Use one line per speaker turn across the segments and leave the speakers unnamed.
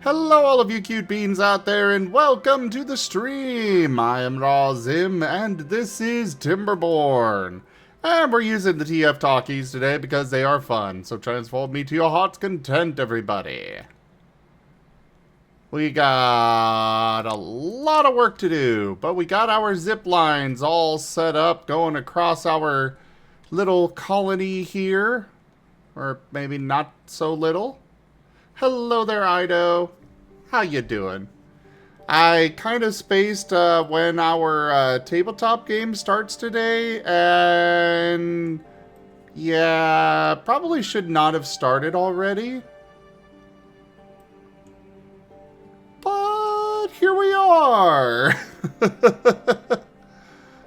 Hello all of you cute beans out there and welcome to the stream! I am Rawzim and this is Timberborn. And we're using the TF talkies today because they are fun, so transform me to your heart's content, everybody. We got a lot of work to do, but we got our zip lines all set up going across our little colony here. Or maybe not so little. Hello there, Ido. How you doing? I kind of spaced when our tabletop game starts today, and yeah, probably should not have started already. But here we are.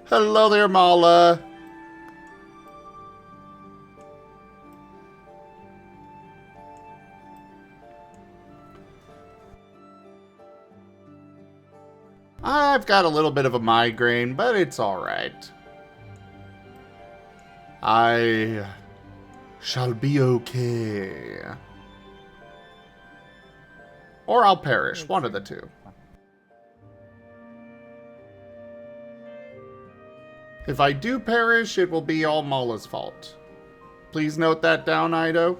Hello there, Mala. I've got a little bit of a migraine, but it's alright. I shall be okay. Or I'll perish, one of the two. If I do perish, it will be all Mala's fault. Please note that down, Ido.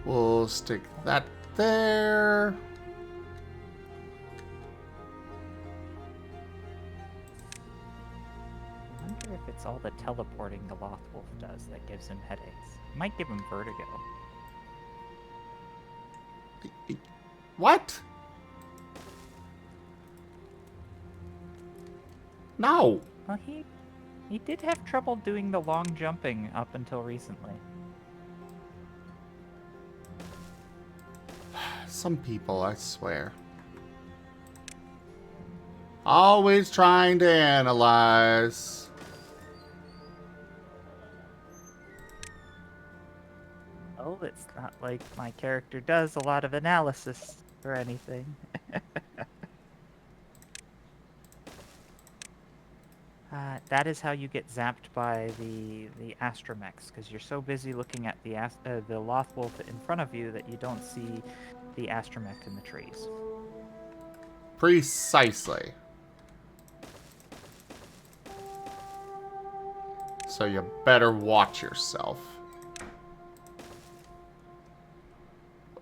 We'll stick that there.
I wonder if it's all the teleporting the Lothwolf does that gives him headaches. It might give him vertigo.
What? No.
Well, he did have trouble doing the long jumping up until recently.
Some people, I swear. Always trying to analyze.
Oh, it's not like my character does a lot of analysis or anything. That is how you get zapped by the astromechs, because you're so busy looking at the Lothwolf in front of you that you don't see the astromech in the trees.
Precisely. So you better watch yourself.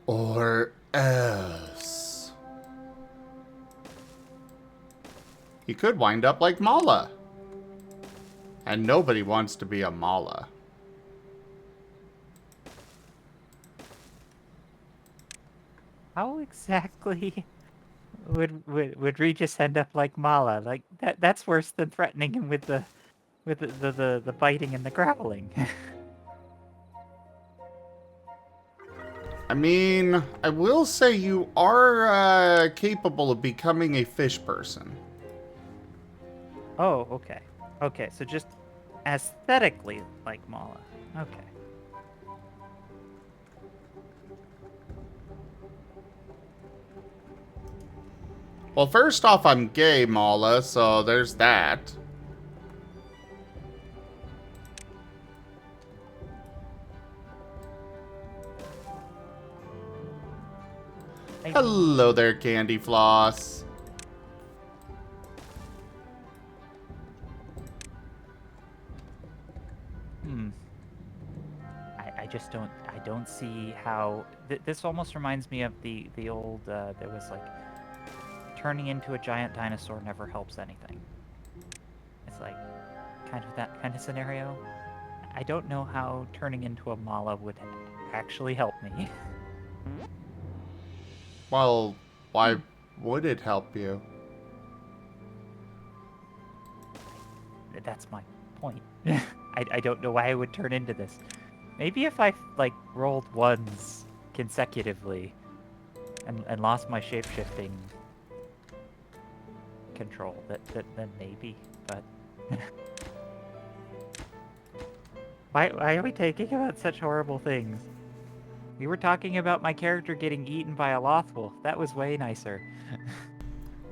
Or else. You could wind up like Mala. And nobody wants to be a Mala.
How exactly would Regis end up like Mala? Like that's worse than threatening him with the biting and the growling.
I mean, I will say you are capable of becoming a fish person.
Oh, okay. Okay, so just aesthetically like Mala. Okay.
Well, first off, I'm gay, Mala, so there's that. Hello there, Candy Floss.
I don't see how this almost reminds me of the old there was like turning into a giant dinosaur never helps anything. It's like kind of that kind of scenario. I don't know how turning into a Mala would actually help me.
Well, why would it help you?
That's my point. I don't know why I would turn into this. Maybe if I, like, rolled ones consecutively and lost my shape-shifting control, then maybe, but... Why are we taking about such horrible things? We were talking about my character getting eaten by a Lothwolf. That was way nicer.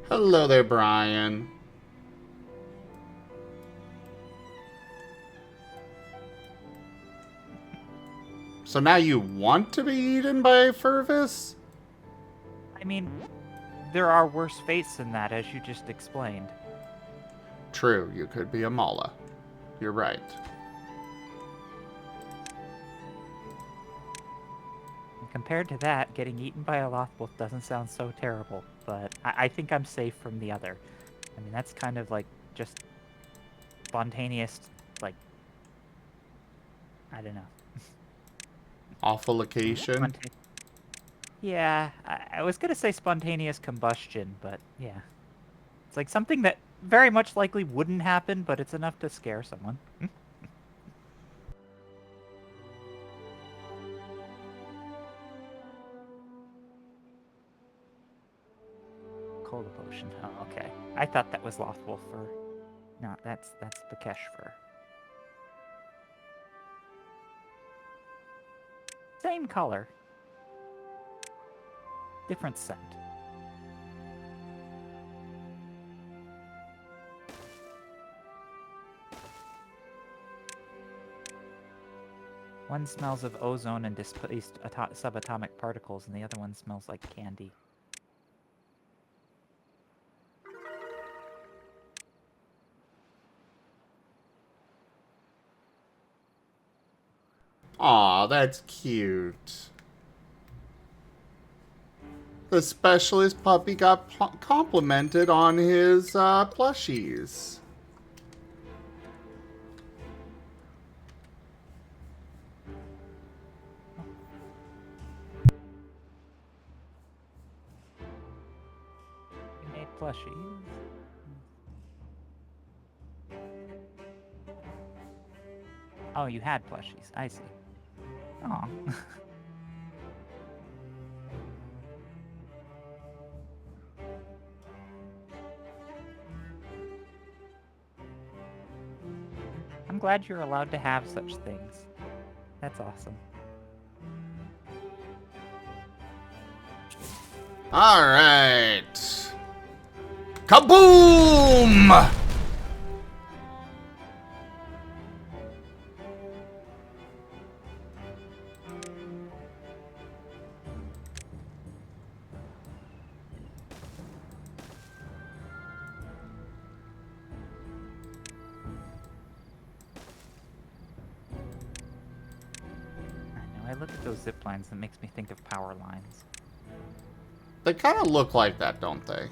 Hello there, Brian. So now you want to be eaten by a Furvis?
I mean, there are worse fates than that, as you just explained.
True, you could be a Mala. You're right.
And compared to that, getting eaten by a Lothwolf doesn't sound so terrible, but I think I'm safe from the other. I mean, that's kind of like just spontaneous, like, I don't know.
Awful location.
Yeah, I was gonna say spontaneous combustion, but yeah. It's like something that very much likely wouldn't happen, but it's enough to scare someone. Cola potion. Oh, okay. I thought that was Lothwolf fur. No, that's the Kesh fur. Same color. Different scent. One smells of ozone and displaced subatomic particles, and the other one smells like candy.
Aw, that's cute. The specialist puppy got complimented on his plushies.
We made plushies. Oh, you had plushies. I see. Aw. I'm glad you're allowed to have such things. That's awesome.
Alright. Kaboom!
I look at those zip lines, it makes me think of power lines.
They kind of look like that, don't they?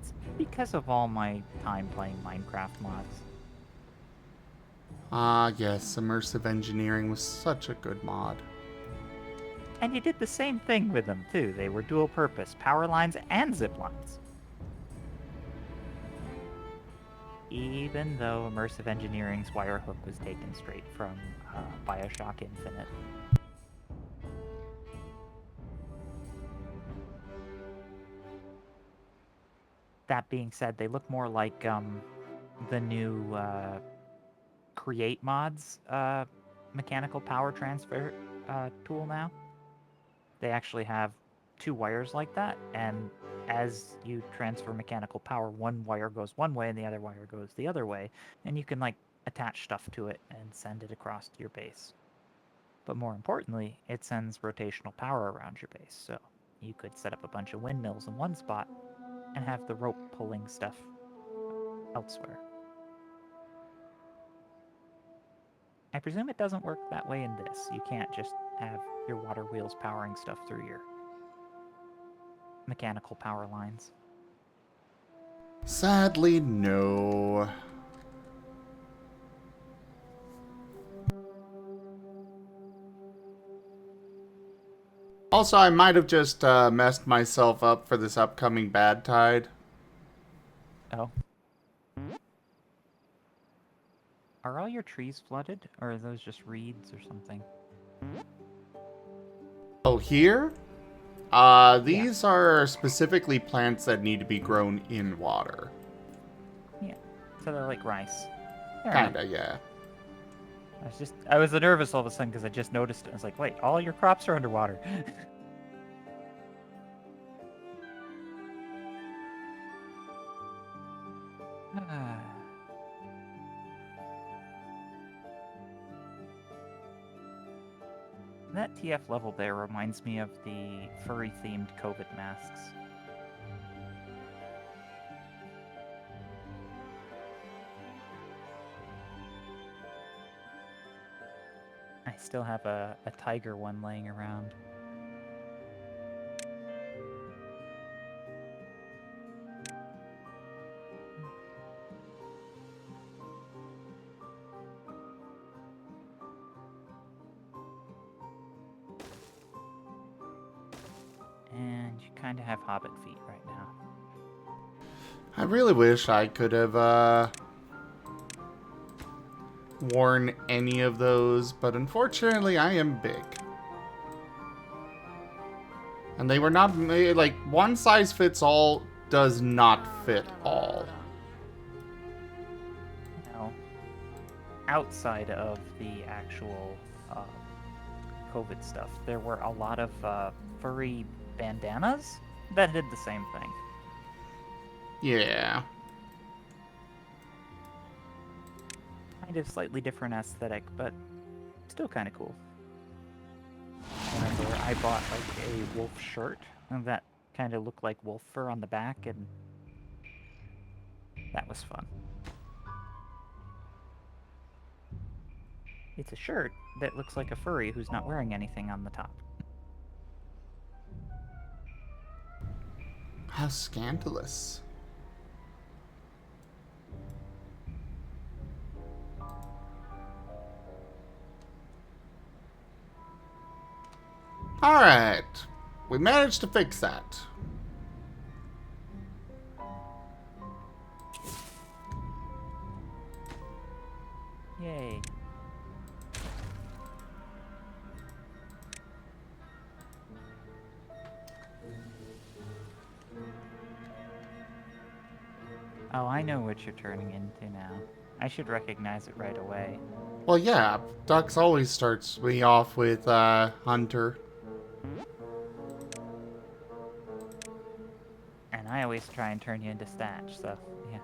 It's because of all my time playing Minecraft mods.
Ah, yes, immersive engineering was such a good mod.
And you did the same thing with them, too. They were dual purpose, power lines and zip lines. Even though immersive engineering's wire hook was taken straight from Bioshock Infinite. That being said, they look more like the new Create mods mechanical power transfer tool now. They actually have two wires like that, and as you transfer mechanical power, one wire goes one way and the other wire goes the other way, and you can like attach stuff to it and send it across to your base. But more importantly, it sends rotational power around your base, so you could set up a bunch of windmills in one spot and have the rope pulling stuff elsewhere. I presume it doesn't work that way in this. You can't just have your water wheels powering stuff through your mechanical power lines.
Sadly, no. Also, I might have just messed myself up for this upcoming bad tide.
Oh. Are all your trees flooded, or are those just reeds or something?
Oh, here? These are specifically plants that need to be grown in water.
Yeah. So they're like rice. Fair enough.
Kinda, yeah.
I was nervous all of a sudden because I just noticed it. I was like, wait, all your crops are underwater. That TF level there reminds me of the furry-themed COVID masks. I still have a tiger one laying around. And you kind of have hobbit feet right now.
I really wish I could have, worn any of those, but unfortunately I am big. And they were not made, like, one size fits all does not fit all.
Now, outside of the actual COVID stuff, there were a lot of furry bandanas that did the same thing.
Yeah.
Kind of slightly different aesthetic, but still kind of cool. I remember I bought like a wolf shirt that kind of looked like wolf fur on the back, and that was fun. It's a shirt that looks like a furry who's not wearing anything on the top.
How scandalous. Alright. We managed to fix that.
Yay. Oh, I know what you're turning into now. I should recognize it right away.
Well, yeah. Dux always starts me off with, Hunter.
And I always try and turn you into Statch, so, yeah.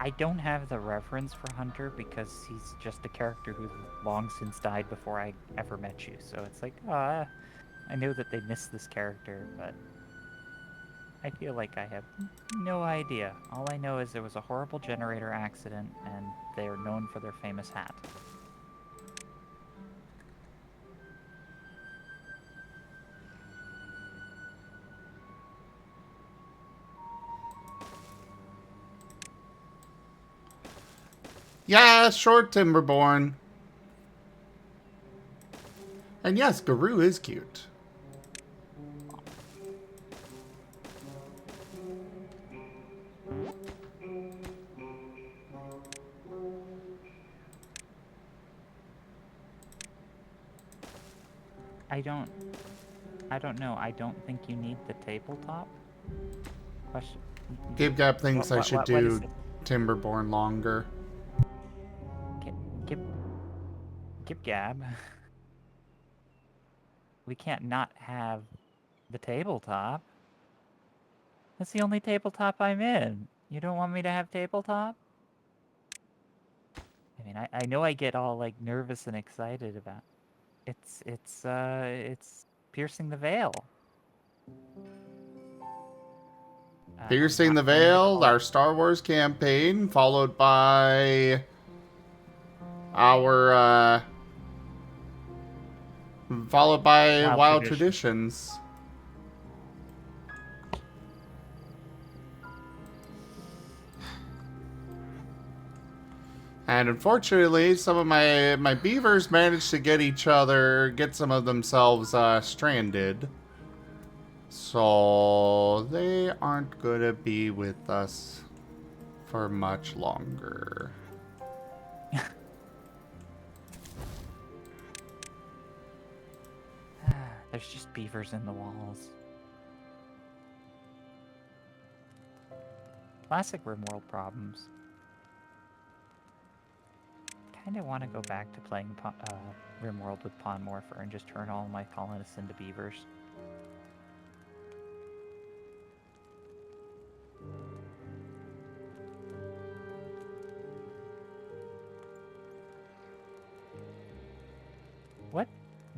I don't have the reference for Hunter because he's just a character who long since died before I ever met you. So it's like, I know that they missed this character, but I feel like I have no idea. All I know is there was a horrible generator accident, and they are known for their famous hat.
Yeah, short Timberborn. And yes, Guru is cute.
I don't know. I don't think you need the tabletop. Question.
Gabe Gab thinks I should
what
do
is it?
Timberborn longer.
Gib Gab. We can't not have the tabletop. That's the only tabletop I'm in. You don't want me to have tabletop? I mean, I know I get all like nervous and excited about it's piercing the veil.
Piercing the
I'm not going to
Veil,
call
our
it-
Star Wars campaign, followed by our Wild Traditions. And unfortunately, some of my beavers managed to get some of themselves stranded. So they aren't gonna be with us for much longer.
There's just beavers in the walls. Classic RimWorld problems. Kinda want to go back to playing RimWorld with Pond Morpher and just turn all my colonists into beavers.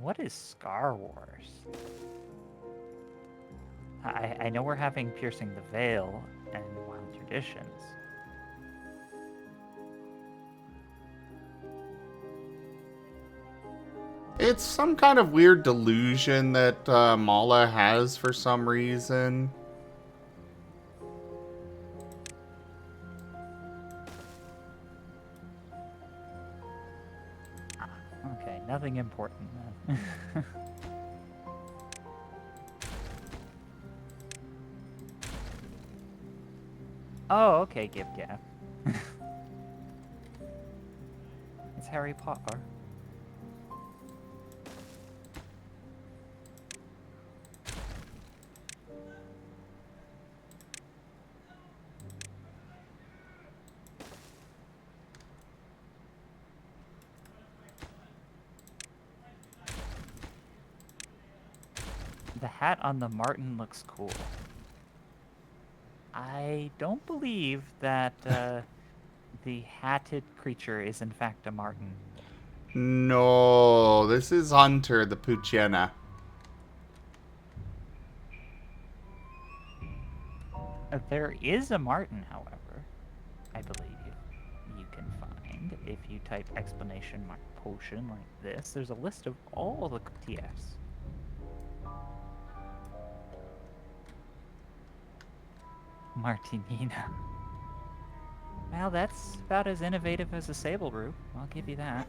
What is Scar Wars? I know we're having Piercing the Veil and Wild Traditions.
It's some kind of weird delusion that Mala has for some reason.
Okay, nothing important then. Oh, okay, Gib Gab. It's Harry Potter. The hat on the Marten looks cool. I don't believe that the hatted creature is in fact a Marten.
No, this is Hunter, the Puchena.
There is a Marten, however, I believe you can find if you type exclamation mark potion like this. There's a list of all the TFs. Martinina. Well, that's about as innovative as a Sable Brew. I'll give you that.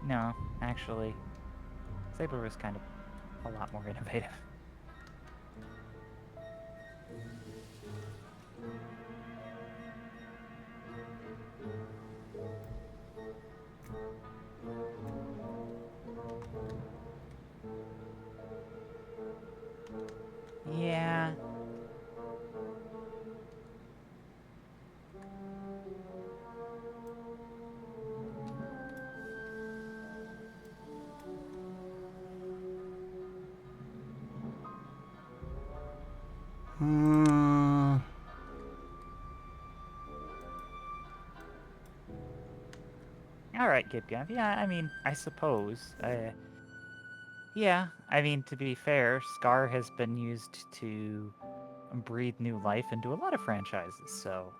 No, actually, Sable Brew is kind of a lot more innovative. Yeah. Alright, GibGab. Yeah, I mean, I suppose. Yeah, I mean, to be fair, Scar has been used to breathe new life into a lot of franchises, so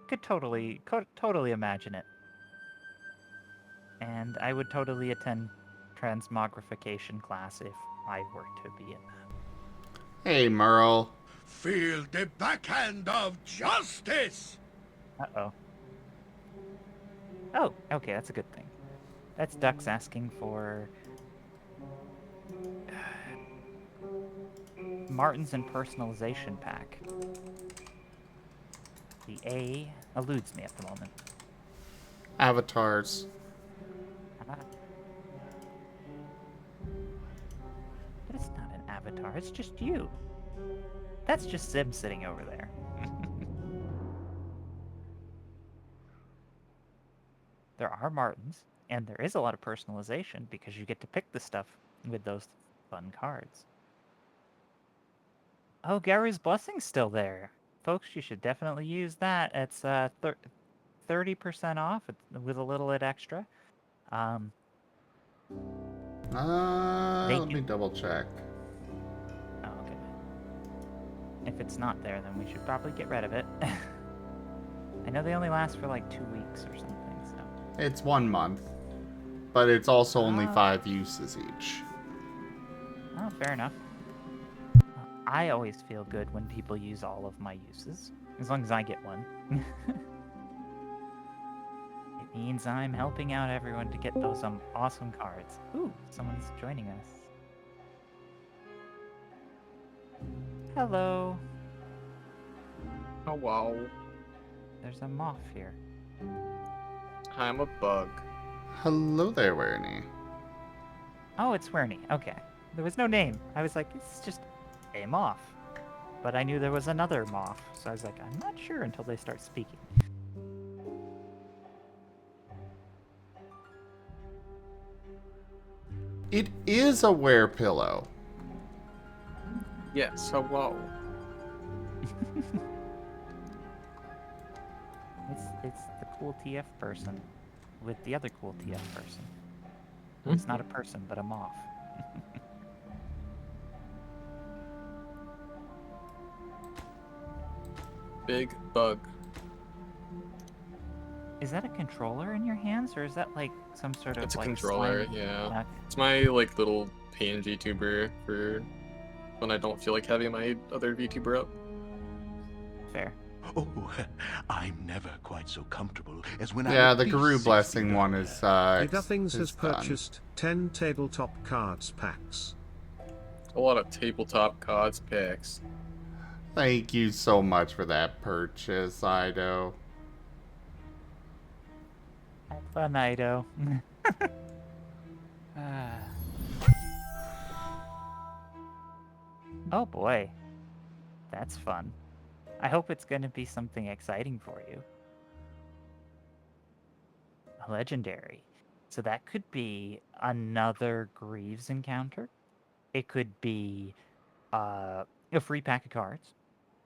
could totally imagine it. And I would totally attend transmogrification class if I were to be in that.
Hey, Merle.
Feel the backhand of justice!
Uh-oh. Oh, okay, that's a good thing. That's Ducks asking for Martens and Personalization Pack. The A eludes me at the moment.
Avatars.
Ah. But it's not an avatar, it's just you. That's just Sim sitting over there. There are Martens, and there is a lot of personalization because you get to pick the stuff with those fun cards. Oh, Gary's Blessing's still there. Folks, you should definitely use that. It's 30% off with a little bit extra.
Let me double check.
Oh, okay. If it's not there, then we should probably get rid of it. I know they only last for like 2 weeks or something, so...
It's 1 month, but it's also only 5 uses each.
Oh, fair enough. I always feel good when people use all of my uses, as long as I get one. It means I'm helping out everyone to get those awesome cards. Ooh, someone's joining us. Hello.
Oh wow.
There's a moth here.
I'm a bug.
Hello there, Werny.
Oh, it's Werny. Okay. There was no name. I was like, it's just a moth. But I knew there was another moth, so I was like, I'm not sure until they start speaking.
It is a werepillow.
Yes, hello.
It's the cool TF person with the other cool TF person.
Hmm?
It's not a person, but a moth.
Big bug.
Is that a controller in your hands, or is that like some sort of
It's a
like
controller,
slimy-
yeah.
Okay,
It's my like little PNG tuber for when I don't feel like having my other VTuber up.
fair.
Oh, I'm never quite so comfortable as when
Yeah,
I'm
the
at
Guru
least 60
Blessing one
under.
is
Nothings has
done.
purchased 10 tabletop cards packs.
A lot of tabletop cards packs.
Thank you so much for that purchase, Ido.
Have fun, Ido. Ah. Oh boy. That's fun. I hope it's going to be something exciting for you. A legendary. So that could be another Greaves encounter. It could be a free pack of cards.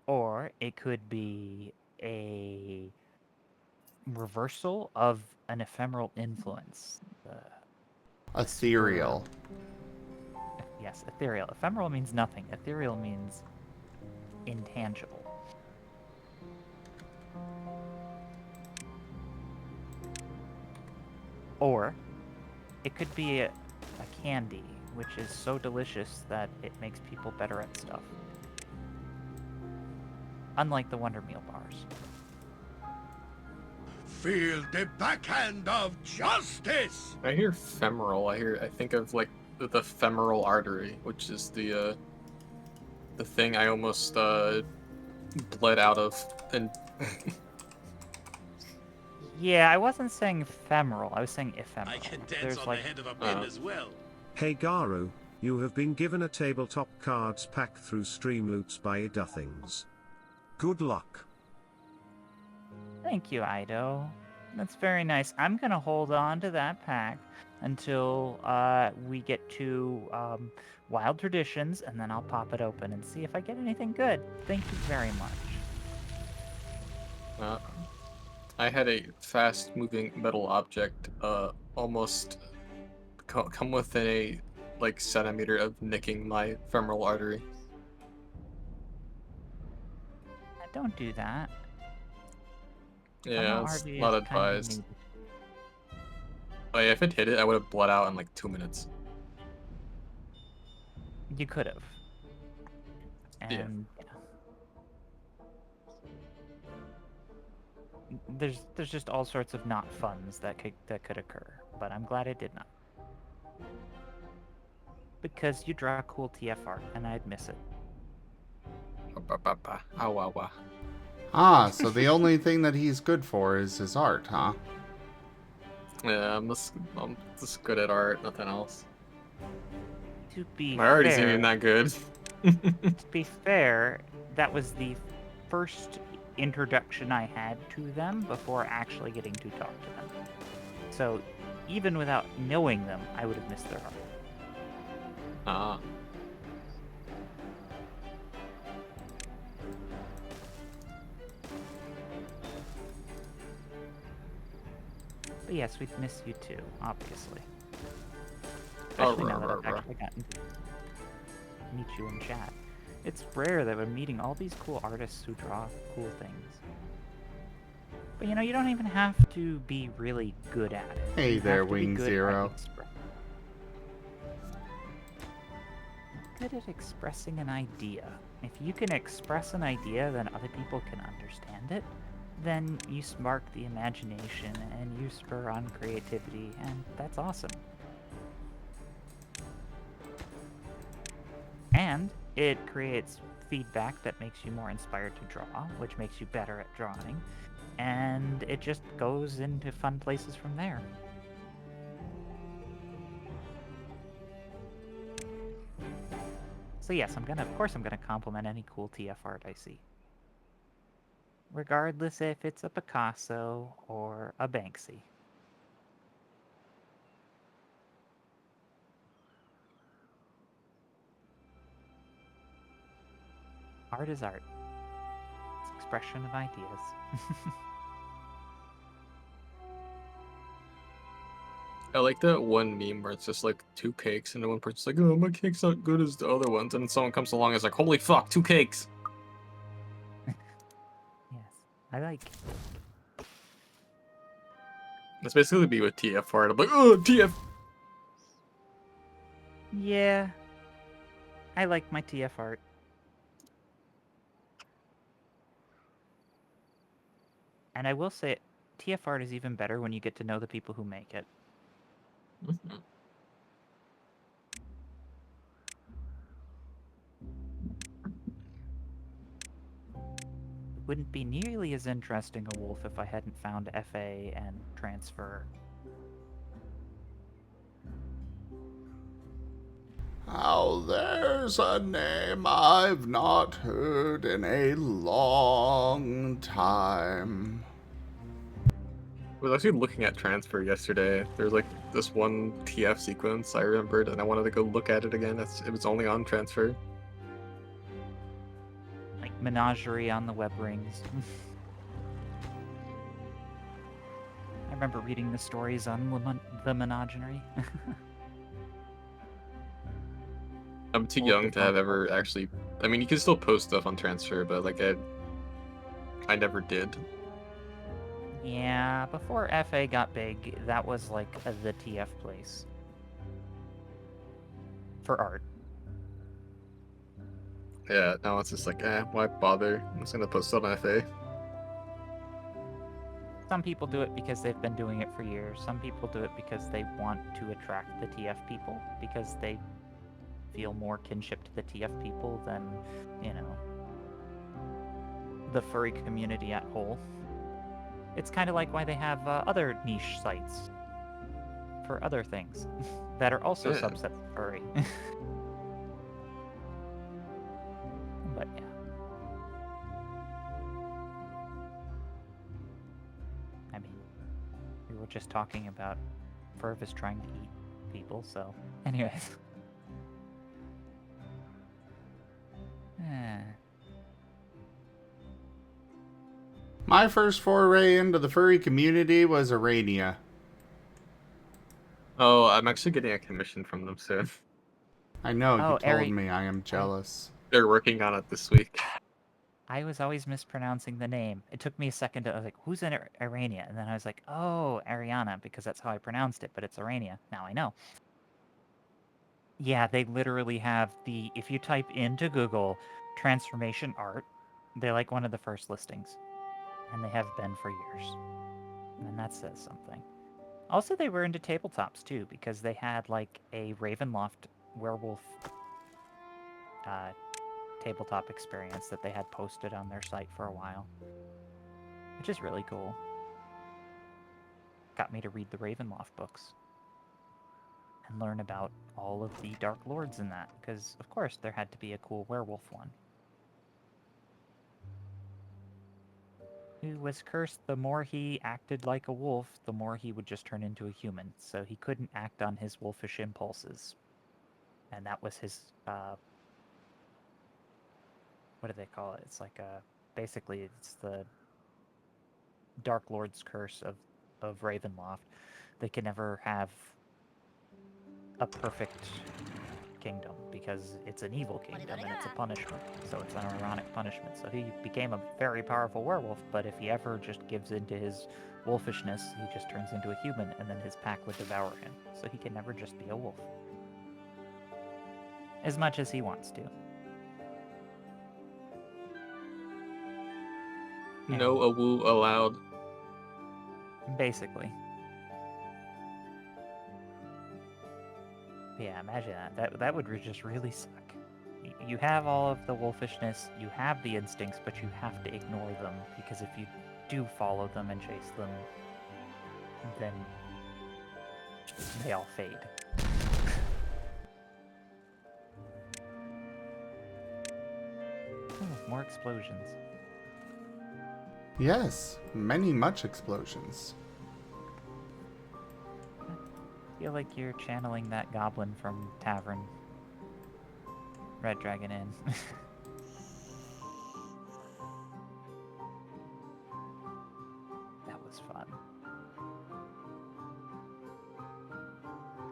Or it could be a reversal of an ephemeral influence.
Ethereal.
Yes, ethereal. Ephemeral means nothing. Ethereal means intangible. Or it could be a candy, which is so delicious that it makes people better at stuff. Unlike the Wonder Meal bars.
Feel the backhand of justice!
I hear femoral. I think of like the femoral artery, which is the thing I almost bled out of and
Yeah, I wasn't saying ephemeral. I was saying ephemeral.
I can dance
There's
on
like,
the head of a pin
Uh.
as well.
Hey Garu, you have been given a tabletop cards pack through Streamloots by Idothings. Good luck.
thank you, Ido. That's very nice. I'm gonna hold on to that pack until we get to Wild Traditions, and then I'll pop it open and see if I get anything good. Thank you very much.
I had a fast-moving metal object almost come within a like centimeter of nicking my femoral artery.
Don't do that.
Yeah,
Femoral
it's
artery
not
is kinda
advised.
needed.
But yeah, if it hit it, I would have bled out in like 2 minutes.
You could have.
Yeah.
And there's just all sorts of not funs that could occur, but I'm glad it did not. Because you draw cool TF art, and I'd miss it.
Ah, so the only thing that he's good for is his art, huh?
Yeah, I'm just good at art, nothing else.
To be
My art isn't
fair,
even that good.
to be fair, that was the first introduction I had to them before actually getting to talk to them. So even without knowing them, I would have missed their art.
Ah.
But yes, we'd miss you too, obviously.
Oh,
Especially now that
rah,
I've
rah, rah.
actually gotten to meet you in chat. It's rare that we're meeting all these cool artists who draw cool things. But you know, you don't even have to be really good at it.
Hey
You
there,
have to be
Wing
good at
Zero.
Good at expressing an idea. If you can express an idea, then other people can understand it. Then you spark the imagination and you spur on creativity, and that's awesome. And it creates feedback that makes you more inspired to draw, which makes you better at drawing, and it just goes into fun places from there. So yes, of course I'm gonna compliment any cool TF art I see. Regardless if it's a Picasso or a Banksy. Art is art. It's expression of ideas.
I like that one meme where it's just like 2 cakes, and the one person's like, "Oh, my cake's not good as the other ones," and then someone comes along and is like, "Holy fuck, 2 cakes!"
Yes, I like.
That's basically me with TF art. I'm like, "Oh, TF."
Yeah, I like my TF art. And I will say, TF art is even better when you get to know the people who make it. It wouldn't be nearly as interesting a wolf if I hadn't found FA and transfer.
Oh, there's a name I've not heard in a long time.
I was actually looking at transfer yesterday. There's like this one TF sequence I remembered, and I wanted to go look at it again. It was only on transfer.
Like menagerie on the web rings. I remember reading the stories on the menagerie.
I'm too
Old
young to
Bitcoin
have ever
platform.
actually. I mean, you can still post stuff on transfer, but like I never did.
Yeah, before FA got big, that was like the TF place. For art.
Yeah, now it's just like, why bother? I'm just gonna post it on FA.
Some people do it because they've been doing it for years. Some people do it because they want to attract the TF people, because they feel more kinship to the TF people than, you know, the furry community at whole. It's kind of like why they have other niche sites for other things that are also
Yeah.
subsets of furry. But yeah. I mean, we were just talking about Furvis trying to eat people, so anyways.
My first foray into the furry community was Arania.
Oh, I'm actually getting a commission from them soon.
I know, you
Oh,
told me. I am jealous.
They're working on it this week.
I was always mispronouncing the name. It took me a second to, I was like, who's in Arania? And then I was like, oh, Ariana, because that's how I pronounced it, but it's Arania. Now I know. Yeah, they literally have if you type into Google transformation art, they're like one of the first listings. And they have been for years. And that says something. Also, they were into tabletops too, because they had like a Ravenloft werewolf tabletop experience that they had posted on their site for a while, which is really cool. Got me to read the Ravenloft books and learn about all of the Dark Lords in that, because of course there had to be a cool werewolf one. Who was cursed, the more he acted like a wolf, the more he would just turn into a human, so he couldn't act on his wolfish impulses. And that was his, what do they call it? It's like basically it's the Dark Lord's curse of Ravenloft. They can never have a perfect kingdom because it's an evil kingdom and it's a punishment, so it's an ironic punishment. So he became a very powerful werewolf, but if he ever just gives into his wolfishness, he just turns into a human, and then his pack would devour him. So he can never just be a wolf. As much as he wants to.
No awoo allowed.
Basically. Yeah, imagine that. That would just really suck. you have all of the wolfishness, you have the instincts, but you have to ignore them, because if you do follow them and chase them, then they all fade. Ooh, more explosions.
Yes, much explosions.
I feel like you're channeling that goblin from Tavern. Red Dragon Inn. That was fun.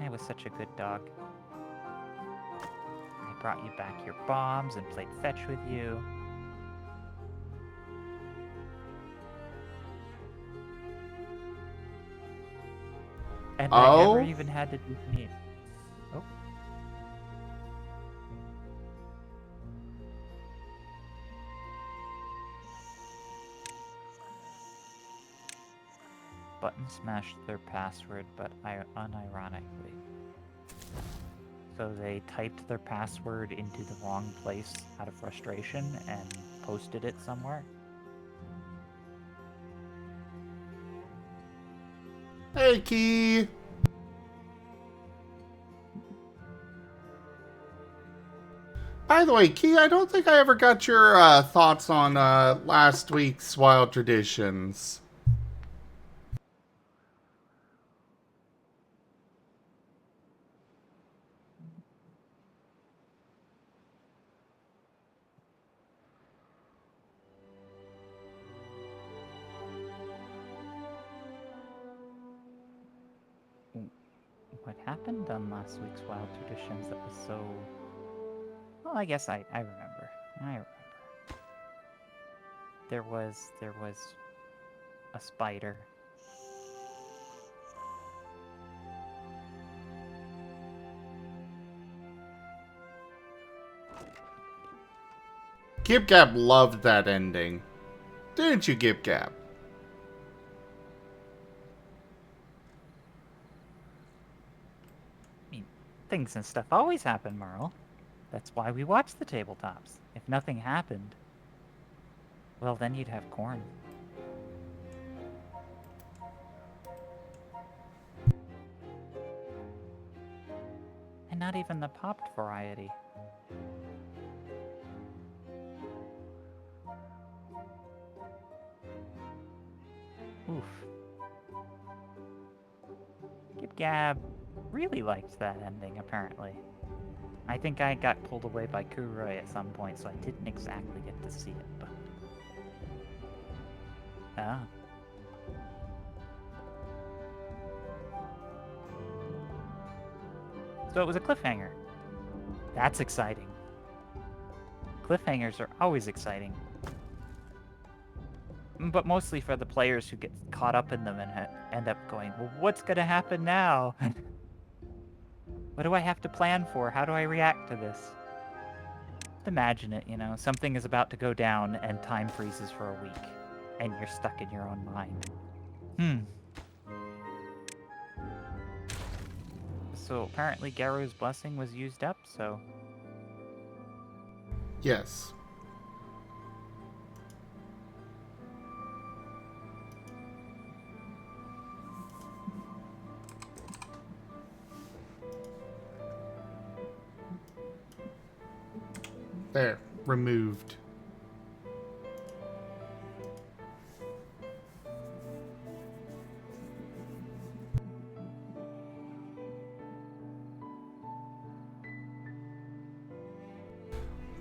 It was such a good dog. I brought you back your bombs and played fetch with you. And I never
Oh?
even had to do me. Oh. Button smashed their password, but unironically. So they typed their password into the wrong place out of frustration and posted it somewhere.
Hey, Key! By the way, Key, I don't think I ever got your thoughts on last week's Wild Traditions.
What happened on last week's Wild Traditions that was so... Well, I guess I remember. I remember. There was a spider.
Gib Gab loved that ending. Didn't you, Gib Gab?
I mean, things and stuff always happen, Merle. That's why we watch the tabletops. If nothing happened, well, then you'd have corn. And not even the popped variety. Oof. Gib Gab really liked that ending, apparently. I think I got pulled away by Kuroi at some point, so I didn't exactly get to see it, but... Ah. So it was a cliffhanger. That's exciting. Cliffhangers are always exciting. But mostly for the players who get caught up in them and end up going, well, what's gonna happen now? What do I have to plan for? How do I react to this? Imagine it, you know, something is about to go down and time freezes for a week, and you're stuck in your own mind. So apparently Garu's blessing was used up, so...
Yes. There. Removed.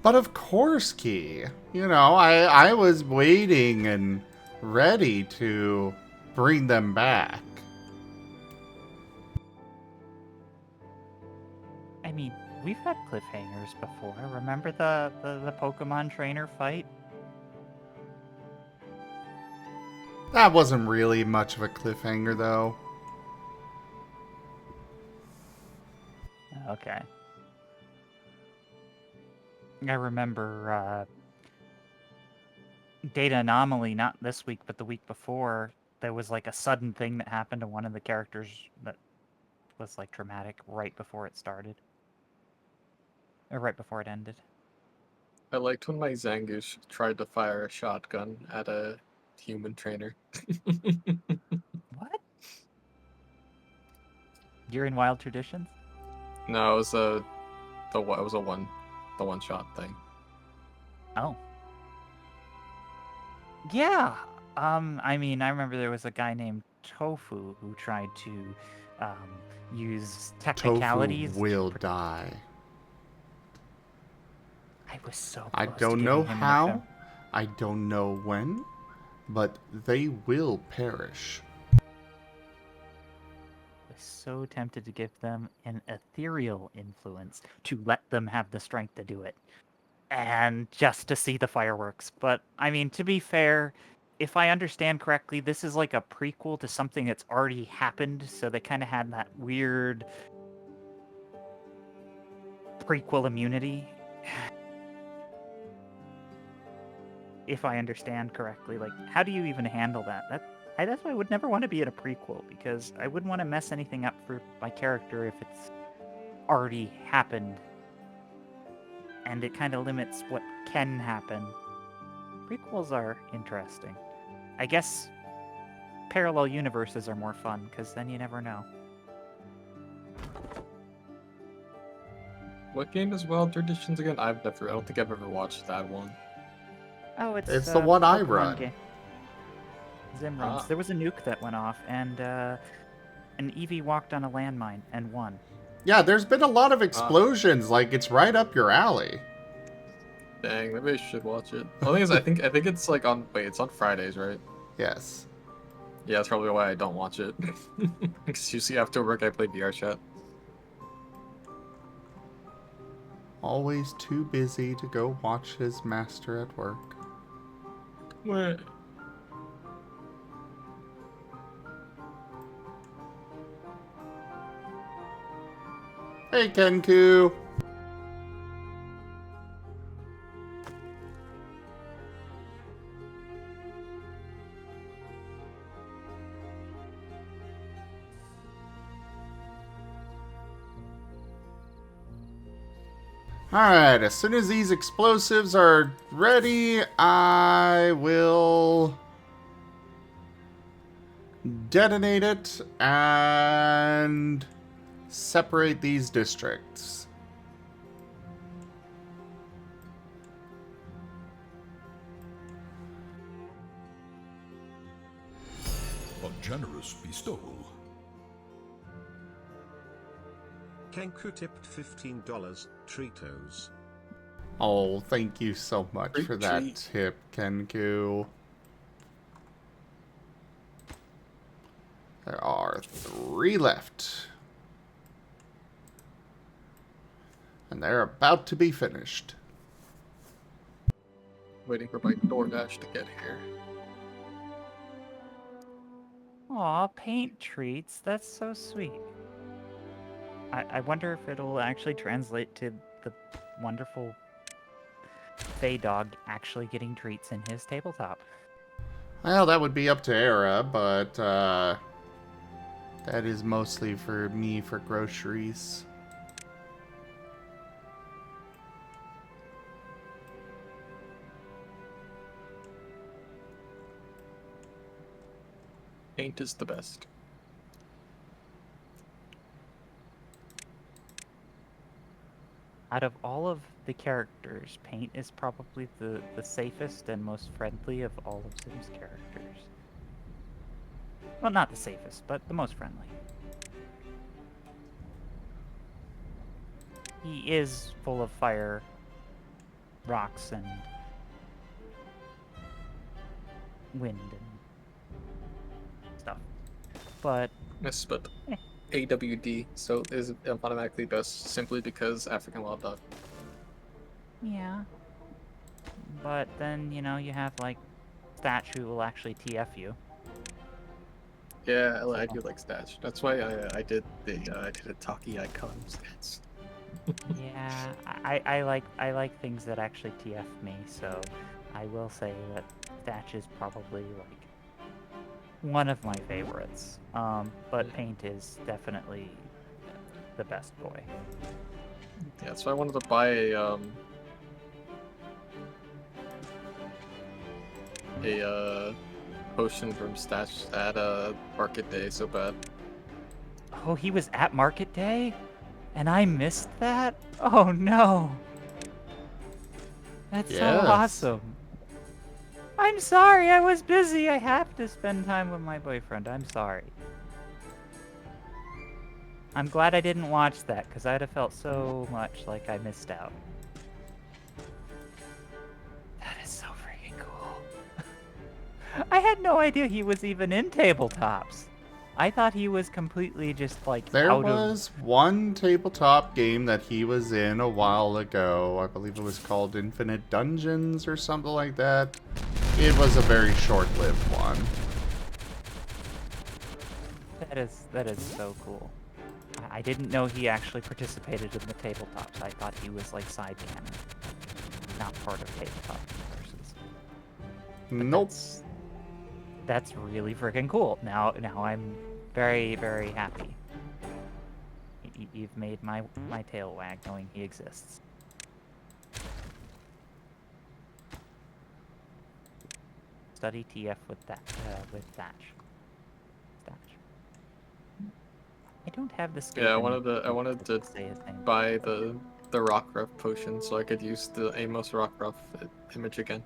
But of course, Key. You know, I was waiting and ready to bring them back.
I mean, we've had cliffhangers before. Remember the Pokemon trainer fight?
That wasn't really much of a cliffhanger, though.
Okay. I remember Data Anomaly, not this week, but the week before, there was like a sudden thing that happened to one of the characters that was like traumatic right before it started. Or right before it ended.
I liked when my Zangoose tried to fire a shotgun at a human trainer.
What? During Wild Traditions?
No, it was it was the one shot thing.
Oh. Yeah. I mean, I remember there was a guy named Tofu who tried to use
Tofu
technicalities.
will die.
I was so
I
close to
don't
giving
know
him an
how, I don't know when, but they will perish.
I was so tempted to give them an ethereal influence to let them have the strength to do it. And just to see the fireworks. But, I mean, to be fair, if I understand correctly, this is like a prequel to something that's already happened, so they kind of had that weird prequel immunity. If I understand correctly, like, how do you even handle that? That's why I would never want to be in a prequel, because I wouldn't want to mess anything up for my character if it's already happened. And it kind of limits what can happen. Prequels are interesting. I guess parallel universes are more fun, because then you never know.
What game is Wild Traditions again? I don't think I've ever watched that one.
Oh,
It's the one I
Pokemon
run.
game. Zim runs.
Ah.
There was a nuke that went off, and an Eevee walked on a landmine and won.
Yeah, there's been a lot of explosions. Like, it's right up your alley.
Dang, maybe I should watch it. The thing is, I think it's like on it's on Fridays, right?
Yes.
Yeah, that's probably why I don't watch it. Because usually after work I play VR chat.
Always too busy to go watch his master at work.
What?
Hey, Kenku. Alright, as soon as these explosives are ready, I will detonate it and separate these districts.
A generous bestowal.
Kenku tipped $15, Tritos.
Oh, thank you so much
Great
for that
treat.
tip, Kenku. There are 3 left. And they're about to be finished.
Waiting for my DoorDash to get here.
Aw, paint treats. That's so sweet. I wonder if it'll actually translate to the wonderful Fey dog actually getting treats in his tabletop.
Well, that would be up to Era, but that is mostly for me for groceries.
Paint is the best.
Out of all of the characters, Paint is probably the safest and most friendly of all of Zim's characters. Well, not the safest, but the most friendly. He is full of fire, rocks, and wind and stuff. But
Yes, but AWD, so is automatically best simply because African Wild Dog.
yeah. But then, you know, you have like Statue who will actually TF you.
Yeah, I do like stats. That's why I did a Taki icon stats.
Yeah, I like things that actually TF me, so I will say that Thatch is probably like one of my favorites. But Paint is definitely the best boy.
Yeah, so I wanted to buy a a potion from stash at Market Day so bad.
Oh, he was at Market Day? And I missed that? Oh no! That's so
Yes.
awesome. I'm sorry, I was busy. I have to spend time with my boyfriend. I'm sorry. I'm glad I didn't watch that, because I'd have felt so much like I missed out. That is so freaking cool. I had no idea he was even in tabletops. I thought he was completely just like
There
out
was one tabletop game that he was in a while ago. I believe it was called Infinite Dungeons or something like that. It was a very short-lived one.
That is so cool. I didn't know he actually participated in the tabletops. I thought he was like side canon, not part of tabletop universes. But
Nope.
That's really freaking cool. Now I'm very, very happy. You've made my tail wag knowing he exists. Study TF with that with Thatch. I don't have the skill.
Yeah, I wanted to
say his name.
buy the Rockruff potion so I could use the Amos Rockruff image again.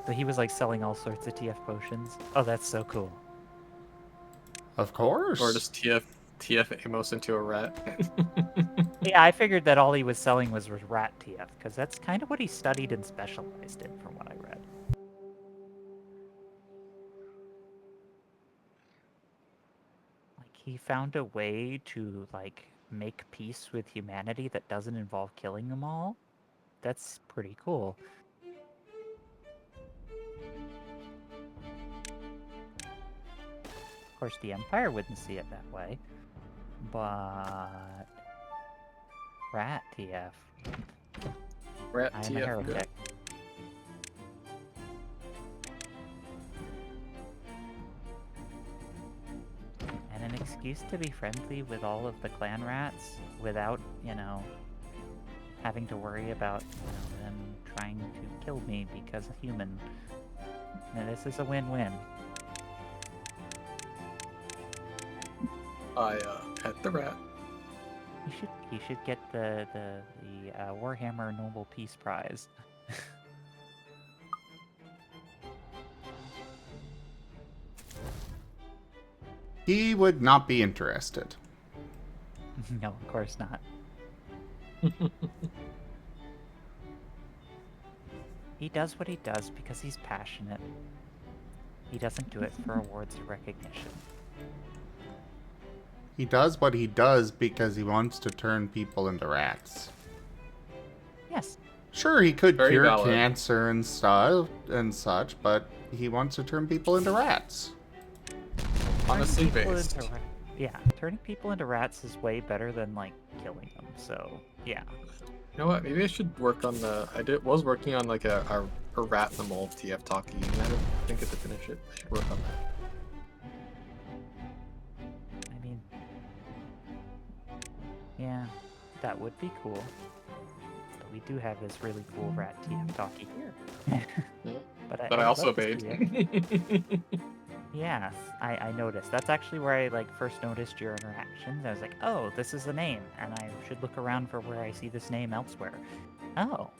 So he was like selling all sorts of TF potions. Oh, that's so cool.
Of course.
Or just TF Amos into a rat.
Yeah, I figured that all he was selling was rat TF, because that's kind of what he studied and specialized in, from what I read. Like, he found a way to, like, make peace with humanity that doesn't involve killing them all. That's pretty cool. Of course, the Empire wouldn't see it that way, but rat TF.
Rat
I am a
TF.
heretic. And an excuse to be friendly with all of the clan rats without, you know, having to worry about, you know, them trying to kill me because a human. Now, this is a win-win.
I pet the rat.
He should get the Warhammer Nobel Peace Prize.
He would not be interested.
No, of course not. He does what he does because he's passionate. He doesn't do it for awards or recognition.
He does what he does because he wants to turn people into rats.
Yes.
Sure, he could
Very
cure
valid.
cancer and stuff and such, but he wants to turn people into rats.
Honestly
Turning people
based.
into yeah, turning people into rats is way better than, like, killing them, so, yeah.
You know what? Maybe I should work on the. Was working on like a rat in the mold TF talkie, and I didn't get to finish it. I should work on that.
I mean, yeah, that would be cool. But we do have this really cool rat TF talkie here. But
That I also
love this TF.
made.
Yeah, I noticed. That's actually where I first noticed your interactions. I was like, oh, this is the name, and I should look around for where I see this name elsewhere. Oh.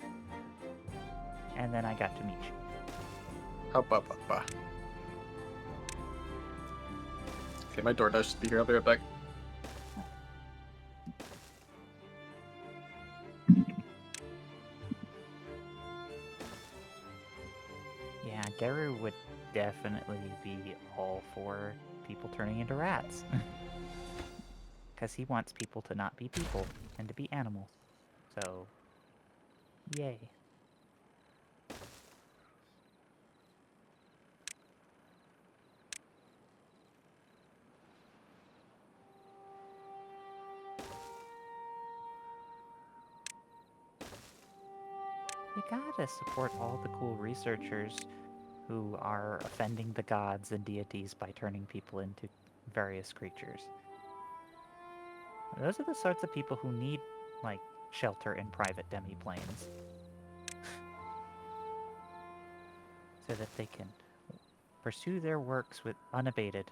And then I got to meet you.
Okay, my DoorDash should be here. I'll be right back.
Yeah, Daru would definitely be all for people turning into rats. Because he wants people to not be people and to be animals. So, yay. You gotta support all the cool researchers who are offending the gods and deities by turning people into various creatures. Those are the sorts of people who need, like, shelter in private demi-planes. so that they can pursue their works with unabated.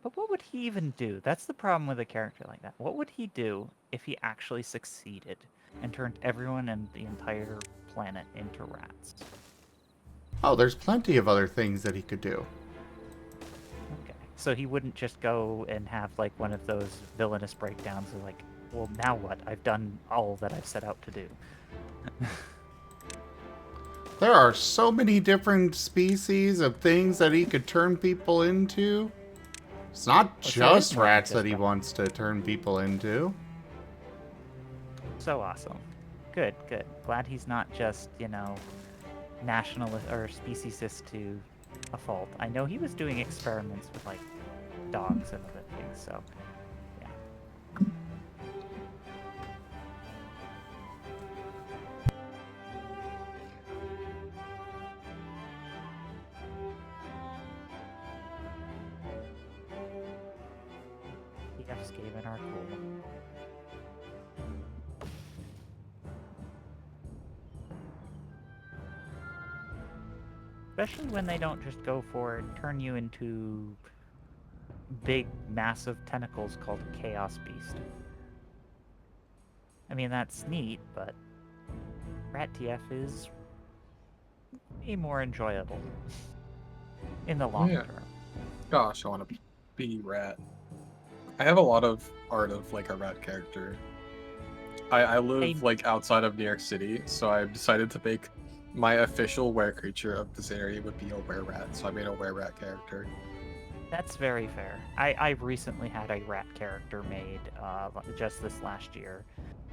But what would he even do? That's the problem with a character like that. What would he do if he actually succeeded and turned everyone and the entire planet into rats?
Oh, there's plenty of other things that he could do.
Okay. So he wouldn't just go and have like one of those villainous breakdowns of like, well, now what? I've done all that I've set out to do.
There are so many different species of things that he could turn people into. It's not
so it
just
is more than
rats that
just
he
rats.
wants to turn people into.
So awesome. Good, good. Glad he's not just, you know, nationalist or speciesist to a fault. I know he was doing experiments with like dogs and other things, so yeah. TF's Skaven are cool. Especially when they don't just go for turn you into big, massive tentacles called Chaos Beast. I mean, that's neat, but Rat TF is way more enjoyable in the long
Yeah.
term.
Gosh, I want to be rat. I have a lot of art of like a rat character. I live
Same.
like outside of New York City, so I decided to make my official were creature of this area would be a were rat. So I made a were rat character.
That's very fair. I recently had a rat character made just this last year.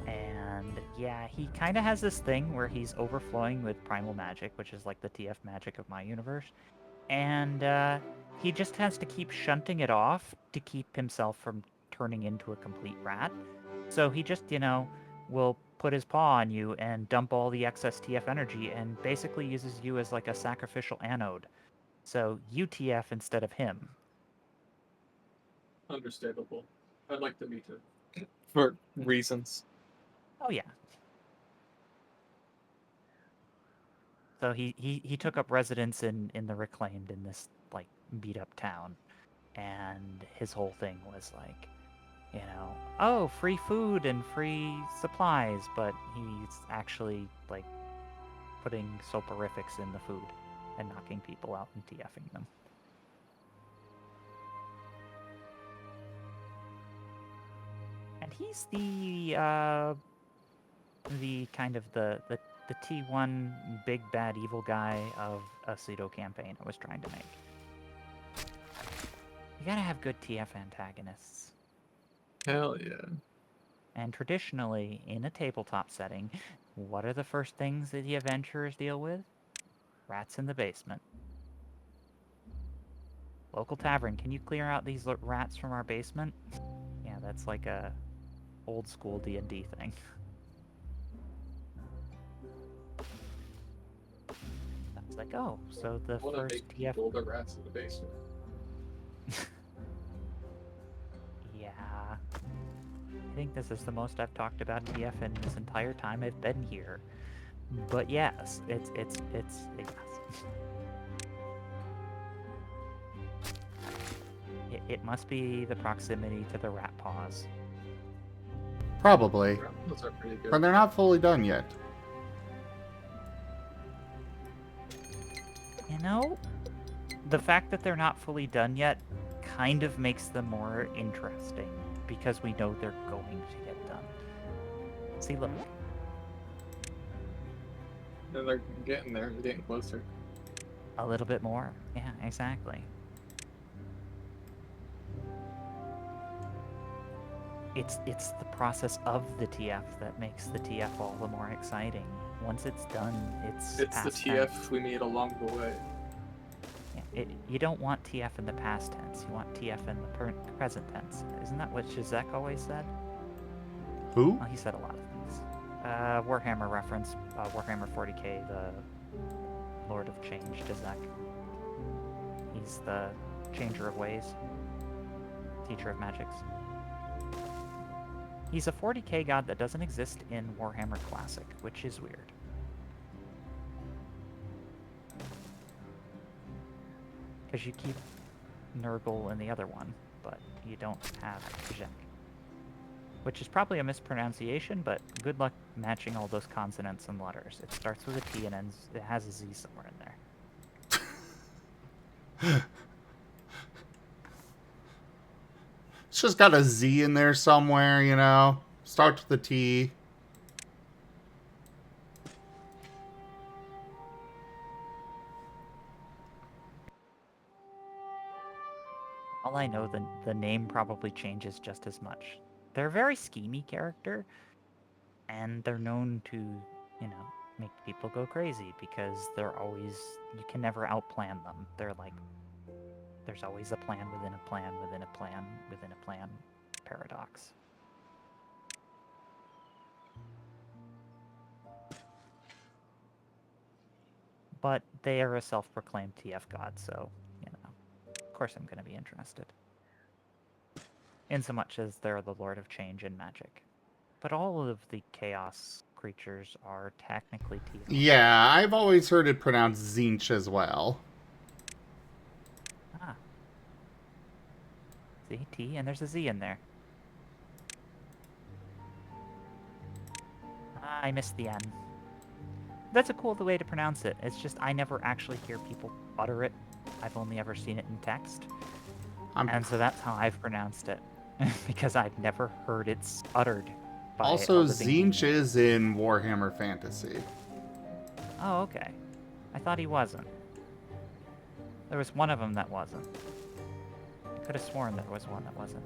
And yeah, he kind of has this thing where he's overflowing with primal magic, which is like the TF magic of my universe. And he just has to keep shunting it off to keep himself from turning into a complete rat. So he just, you know, will put his paw on you and dump all the excess TF energy and basically uses you as like a sacrificial anode. So you TF instead of him.
Understandable. I'd like to meet him for reasons.
Oh yeah. So he took up residence in the Reclaimed in this like beat up town, and his whole thing was like, you know, oh, free food and free supplies, but he's actually like putting soporifics in the food and knocking people out and TFing them. And he's the kind of the T1 big bad evil guy of a pseudo campaign I was trying to make. You gotta have good TF antagonists.
Hell yeah.
And traditionally, in a tabletop setting, what are the first things that the adventurers deal with? Rats in the basement. Local tavern, can you clear out these rats from our basement? Yeah, that's like a old school D&D thing. It's like, oh, so the first TF...
the rats in the basement.
Yeah. I think this is the most I've talked about TF in this entire time I've been here. But yes, it's yes. It must be the proximity to the rat paws.
Probably.
Those are pretty good.
But they're not fully done yet.
You know, the fact that they're not fully done yet kind of makes them more interesting because we know they're going to get done. See, look.
They're getting there. They're getting closer.
A little bit more. Yeah, exactly. It's the process of the TF that makes the TF all the more exciting. Once it's done, it's
It's the
past
TF
tense.
we made along the way.
Yeah, you don't want TF in the past tense. You want TF in the present tense. Isn't that what Shizek always said?
Who?
Well, he said a lot of things. Warhammer reference, Warhammer 40k, the Lord of Change, Dizek. He's the changer of ways, teacher of magics. He's a 40k god that doesn't exist in Warhammer Classic, which is weird. Because you keep Nurgle in the other one, but you don't have Dizek. Which is probably a mispronunciation, but good luck matching all those consonants and letters. It starts with a T and ends, it has a Z somewhere in there.
It's just got a Z in there somewhere, you know? Starts with a T.
All I know, the name probably changes just as much. They're a very schemy character, and they're known to, you know, make people go crazy because they're always, you can never outplan them. They're like, there's always a plan within a plan within a plan within a plan paradox. But they are a self-proclaimed TF god, so, you know, of course I'm going to be interested. Insomuch as they're the Lord of Change and magic. But all of the chaos creatures are technically TF.
Yeah, I've always heard it pronounced Zinch as well.
Ah. See, T, and there's a Z in there. I missed the N. That's a cool way to pronounce it. It's just I never actually hear people utter it. I've only ever seen it in text. And so that's how I've pronounced it. Because I've never heard it uttered. By
Also,
a living
Zinch
being.
is in Warhammer Fantasy.
Oh, okay. I thought he wasn't. There was one of them that wasn't. I could have sworn there was one that wasn't.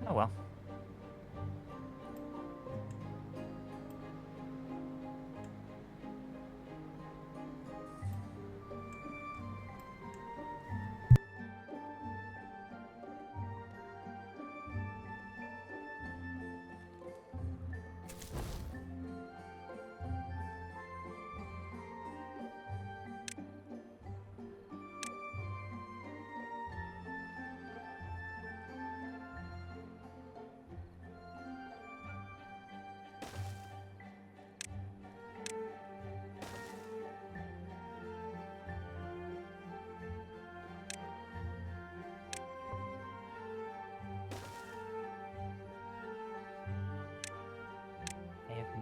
Oh well.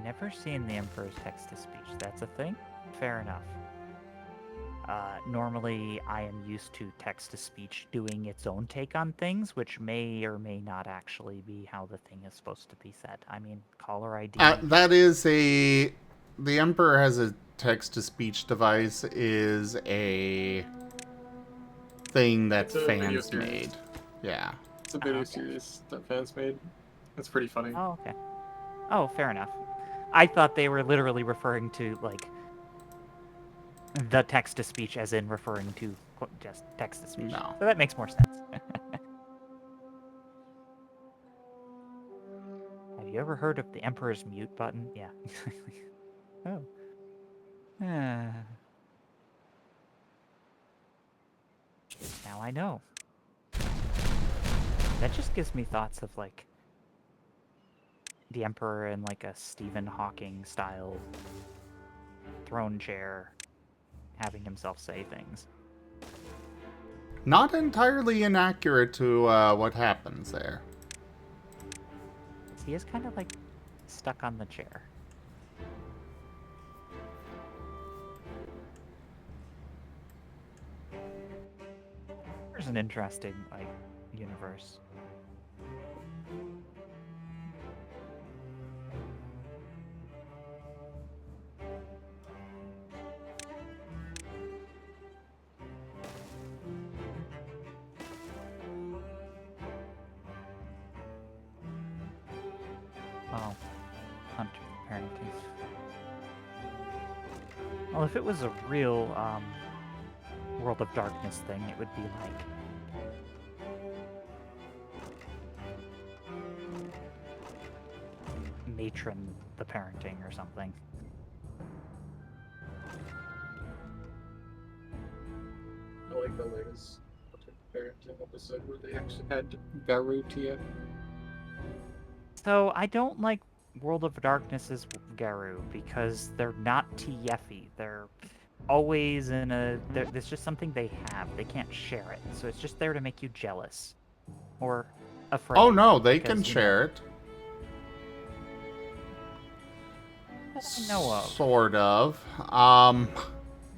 Never seen the Emperor's text-to-speech. That's a thing? Fair enough. Normally, I am used to text-to-speech doing its own take on things, which may or may not actually be how the thing is supposed to be said. I mean, caller ID...
That is a... The Emperor has a text-to-speech device is a thing that
It's a video
fans
series.
made. Yeah.
It's a video
okay.
series that fans made. It's pretty funny.
Oh, okay. Oh, fair enough. I thought they were literally referring to, like, the text-to-speech as in referring to just text-to-speech.
No.
So that makes more sense. Have you ever heard of the Emperor's mute button? Yeah. Oh. Now I know. That just gives me thoughts of, like, the Emperor in, like, a Stephen Hawking style throne chair having himself say things.
Not entirely inaccurate to what happens there.
He is kind of, like, stuck on the chair. There's an interesting, like, universe. Oh, Hunter parenting. Well, if it was a real World of Darkness thing, it would be like matron the parenting or something.
I like the latest parenting episode where they actually had Garu TF.
So I don't like World of Darkness's Garu because they're not TFy. They're always in a. There's just something they have. They can't share it, so it's just there to make you jealous or afraid.
Oh no, they
because,
can share it.
That I know of.
Sort of.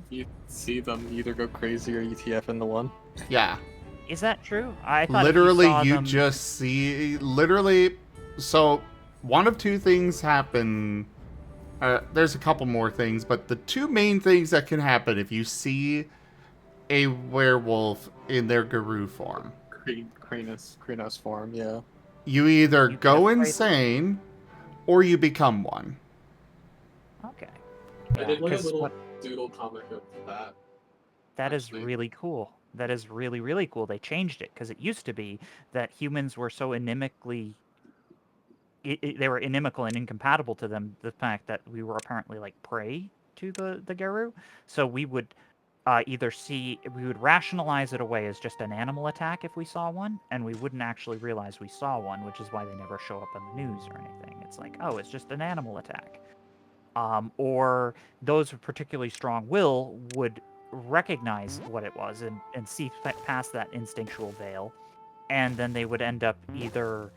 You see them either go crazy or ETF in the one.
Yeah.
Is that true? I thought
Literally,
if you, saw
you
them...
just see. Literally, so one of two things happen. There's a couple more things, but the two main things that can happen if you see a werewolf in their Garu form.
Krenos form, yeah.
You either
You
go
get afraid.
insane, or you become one.
Okay.
I did like a
'cause
little
what-
doodle comic of that.
That is
actually.
really cool. That is really, really cool. They changed it because it used to be that humans were so inimically. They were inimical and incompatible to them. The fact that we were apparently like prey to the Garu, so we would we would rationalize it away as just an animal attack if we saw one, and we wouldn't actually realize we saw one, which is why they never show up on the news or anything. It's like, oh, it's just an animal attack. Or those with particularly strong will would recognize what it was and see past that instinctual veil, and then they would end up either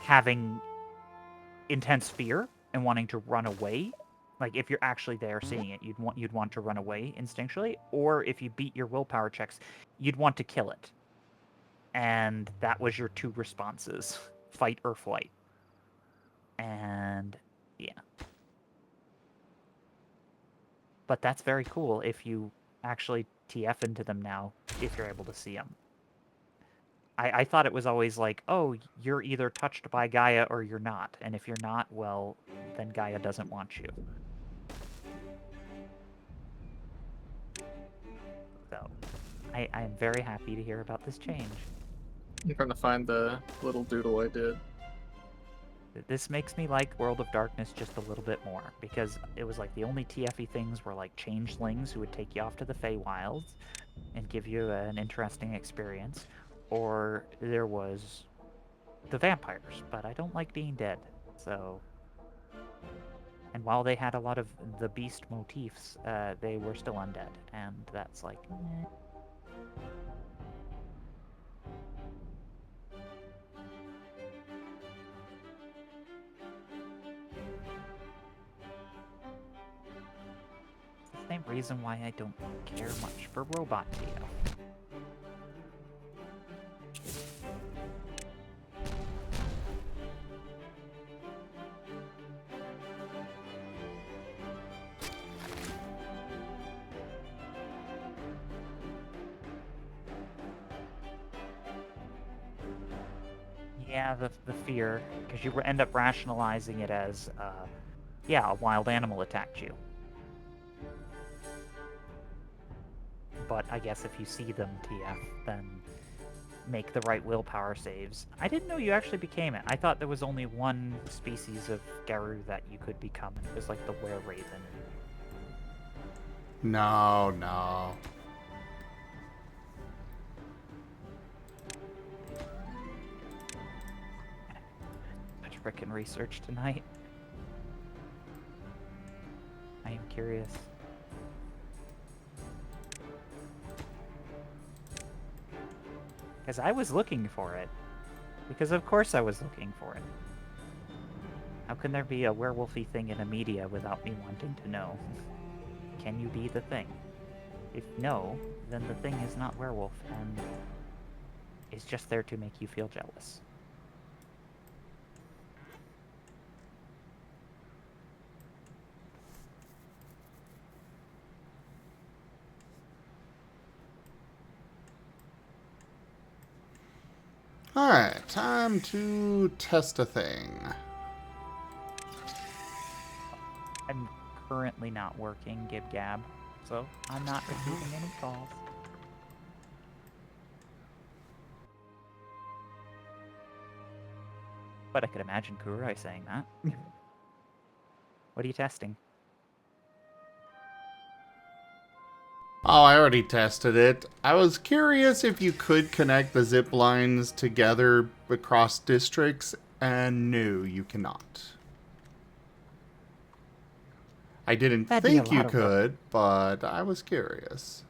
having intense fear and wanting to run away. Like if you're actually there seeing it, you'd want to run away instinctually, or if you beat your willpower checks, you'd want to kill it. And that was your two responses: fight or flight. And yeah. But that's very cool if you actually TF into them now, if you're able to see them. I thought it was always like, oh, you're either touched by Gaia or you're not. And if you're not, well, then Gaia doesn't want you. So, I'm very happy to hear about this change.
I'm trying to find the little doodle I did.
This makes me like World of Darkness just a little bit more, because it was like the only TFy things were like changelings who would take you off to the Feywilds and give you an interesting experience, or there was the vampires, but I don't like being dead, so... And while they had a lot of the beast motifs, they were still undead, and that's like... Same reason why I don't care much for robot TF. Yeah, the fear, because you end up rationalizing it as, yeah, a wild animal attacked you. But I guess if you see them TF, then make the right willpower saves. I didn't know you actually became it. I thought there was only one species of Garu that you could become, and it was like the were-raven.
No, no.
Much frickin' research tonight. I am curious. Because I was looking for it. Because of course I was looking for it. How can there be a werewolfy thing in a media without me wanting to know? Can you be the thing? If no, then the thing is not werewolf and is just there to make you feel jealous.
Alright, time to test a thing.
I'm currently not working Gib Gab, so I'm not receiving any calls. but I could imagine Kurai saying that. What are you testing?
Oh, I already tested it. I was curious if you could connect the zip lines together across districts, and no, you cannot. I didn't
That'd be a
think you
lot of work.
could, but I was curious.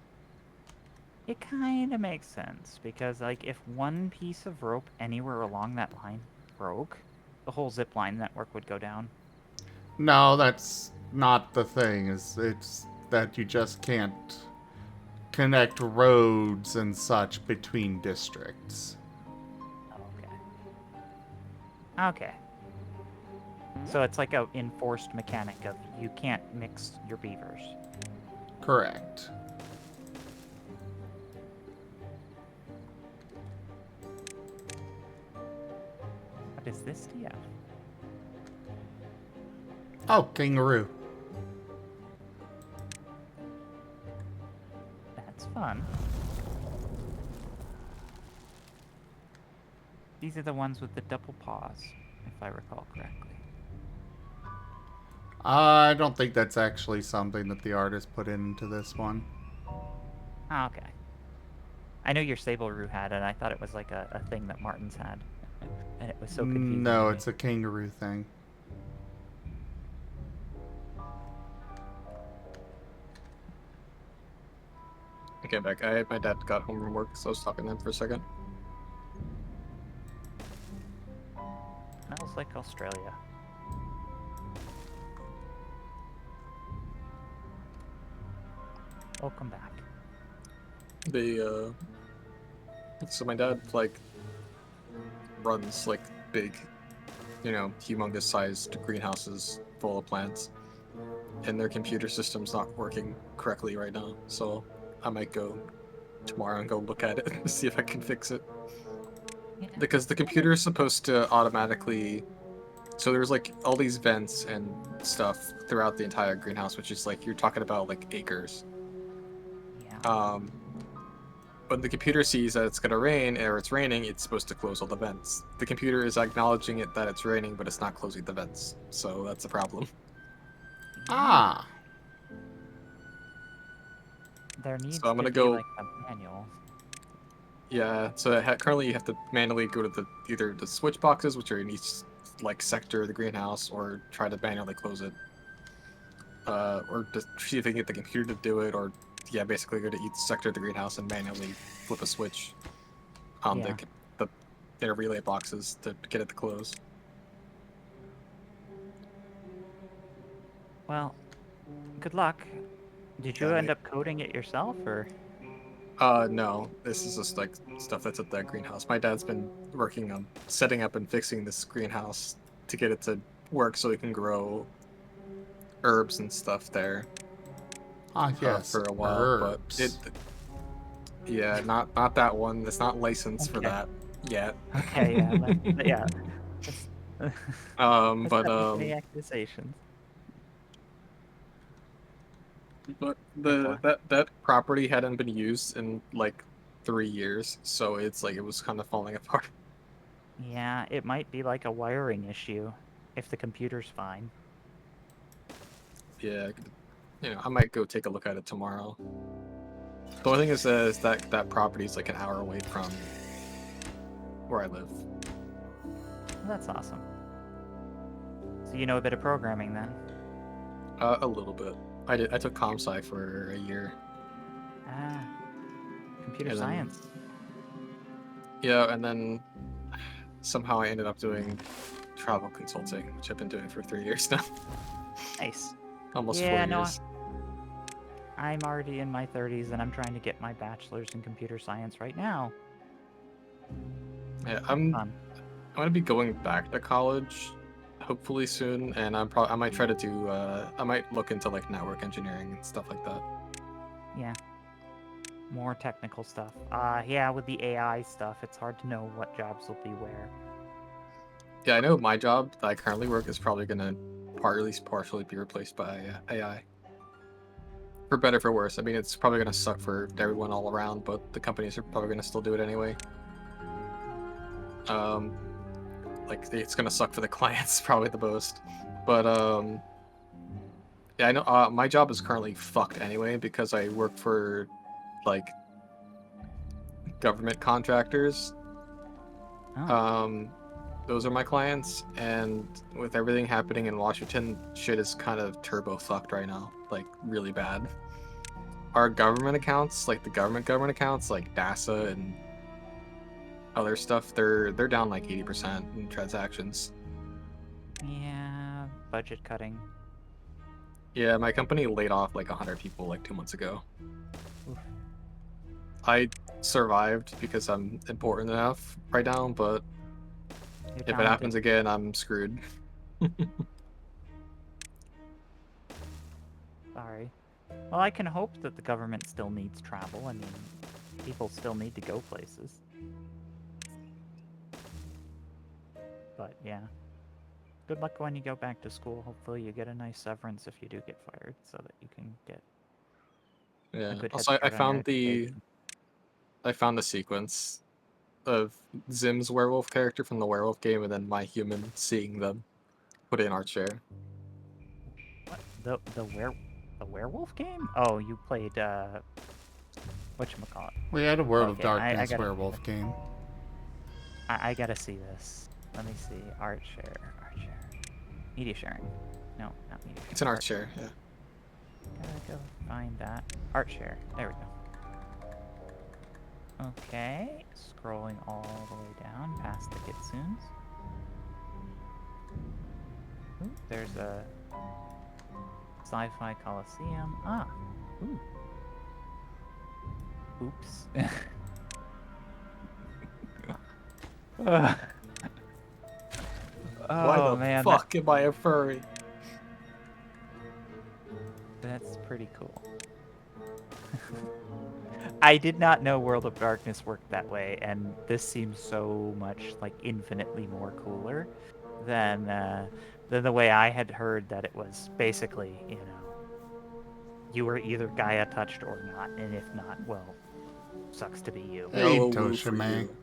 It kind of makes sense, because, like, if one piece of rope anywhere along that line broke, the whole zip line network would go down.
No, that's not the thing. It's that you just can't connect roads and such between districts.
Okay. Okay. So it's like a enforced mechanic of you can't mix your beavers.
Correct.
What is this TF?
Oh, kangaroo.
That's fun. These are the ones with the double paws, if I recall correctly.
I don't think that's actually something that the artist put into this one.
Ah, okay. I know your Sable-Roo had it, and I thought it was like a thing that Martin's had. And it was so confusing.
No,
to me.
it's a kangaroo thing.
Okay, back. My dad got home from work, so I was talking to him for a second.
Smells like Australia. Welcome back.
So my dad, like, runs, like, big, humongous sized greenhouses full of plants. And their computer system's not working correctly right now, so I might go tomorrow and go look at it and see if I can fix it.
Yeah.
Because the computer is supposed to automatically... So there's, like, all these vents and stuff throughout the entire greenhouse, which is, like, you're talking about, like, acres.
Yeah.
When the computer sees that it's gonna rain, or it's raining, it's supposed to close all the vents. The computer is acknowledging it that it's raining, but it's not closing the vents. So that's a problem.
Ah.
There needs
So I'm gonna
to be
go-
like a manual.
Yeah, so currently you have to manually go to either the switch boxes, which are in each like sector of the greenhouse, or try to manually close it. Or just see if you can get the computer to do it, or yeah, basically go to each sector of the greenhouse and manually flip a switch on
Yeah.
the interrelay boxes to get it to close.
Well, good luck. Did you
Yeah,
end
mate.
up coding it yourself, or?
No. This is just like stuff that's at that greenhouse. My dad's been working on setting up and fixing this greenhouse to get it to work so he can grow herbs and stuff there
Ah, yes.
for a while.
Herbs.
But yeah, not that one. It's not licensed for
Okay.
that yet.
Okay, yeah, yeah. Let's
But
not make any accusations.
But
Before.
that property hadn't been used in like 3 years, so it's like it was kind of falling apart.
Yeah, it might be like a wiring issue, if the computer's fine.
Yeah, I might go take a look at it tomorrow. The only thing is that property is like an hour away from where I live.
Well, that's awesome. So you know a bit of programming then?
A little bit. I took comp sci for a year.
Ah, computer
And then-
science.
Yeah, and then somehow I ended up doing travel consulting, which I've been doing for 3 years now.
Nice.
Almost
Yeah,
4
no,
years.
I'm already in my 30s and I'm trying to get my bachelor's in computer science right now.
Yeah,
Fun.
I'm gonna be going back to college, hopefully soon, and I might try to do I might look into like network engineering and stuff like that.
Yeah. More technical stuff. Yeah, with the AI stuff, it's hard to know what jobs will be where.
Yeah, I know my job that I currently work is probably gonna at least partially be replaced by AI. For better, for worse. I mean, it's probably gonna suck for everyone all around, but the companies are probably gonna still do it anyway. like it's gonna suck for the clients probably the most. But yeah, I know my job is currently fucked anyway because I work for like government contractors.
Oh.
Those are my clients, and with everything happening in Washington, shit is kind of turbo fucked right now, like really bad. Our government accounts, like the government accounts, like NASA and other stuff, they're down like 80% in transactions.
Yeah, budget cutting.
Yeah, my company laid off like 100 people like 2 months ago.
Oof.
I survived because I'm important enough right now, but
You're
if it
talented.
happens again, I'm screwed.
Sorry. Well, I can hope that the government still needs travel. I mean, people still need to go places. But yeah. Good luck when you go back to school. Hopefully you get a nice severance if you do get fired so that you can get a
Yeah.
good head
Also, I
start on your
found the
education.
sequence of Zim's werewolf character from the werewolf game, and then my human seeing them put it in our chair.
What? The werewolf game? Oh, you played whatchamacallit.
We had a World of
Okay, I
Darkness
gotta see
werewolf
this.
game.
I gotta see this. Let me see. Art share. Media sharing. No, not media sharing.
It's in our chair. Yeah.
Gotta go find that. Art share. There we go. Okay. Scrolling all the way down past the kitsunes. Ooh, there's a sci-fi coliseum. Ah. Ooh. Oops.
Why
Oh
the
man,
fuck am I a furry?
that's pretty cool. I did not know World of Darkness worked that way, and this seems so much like infinitely more cooler than the way I had heard that it was basically, you know, you were either Gaia touched or not, and if not, well, sucks to be you.
Hey,
No woo for
Toshime.
you.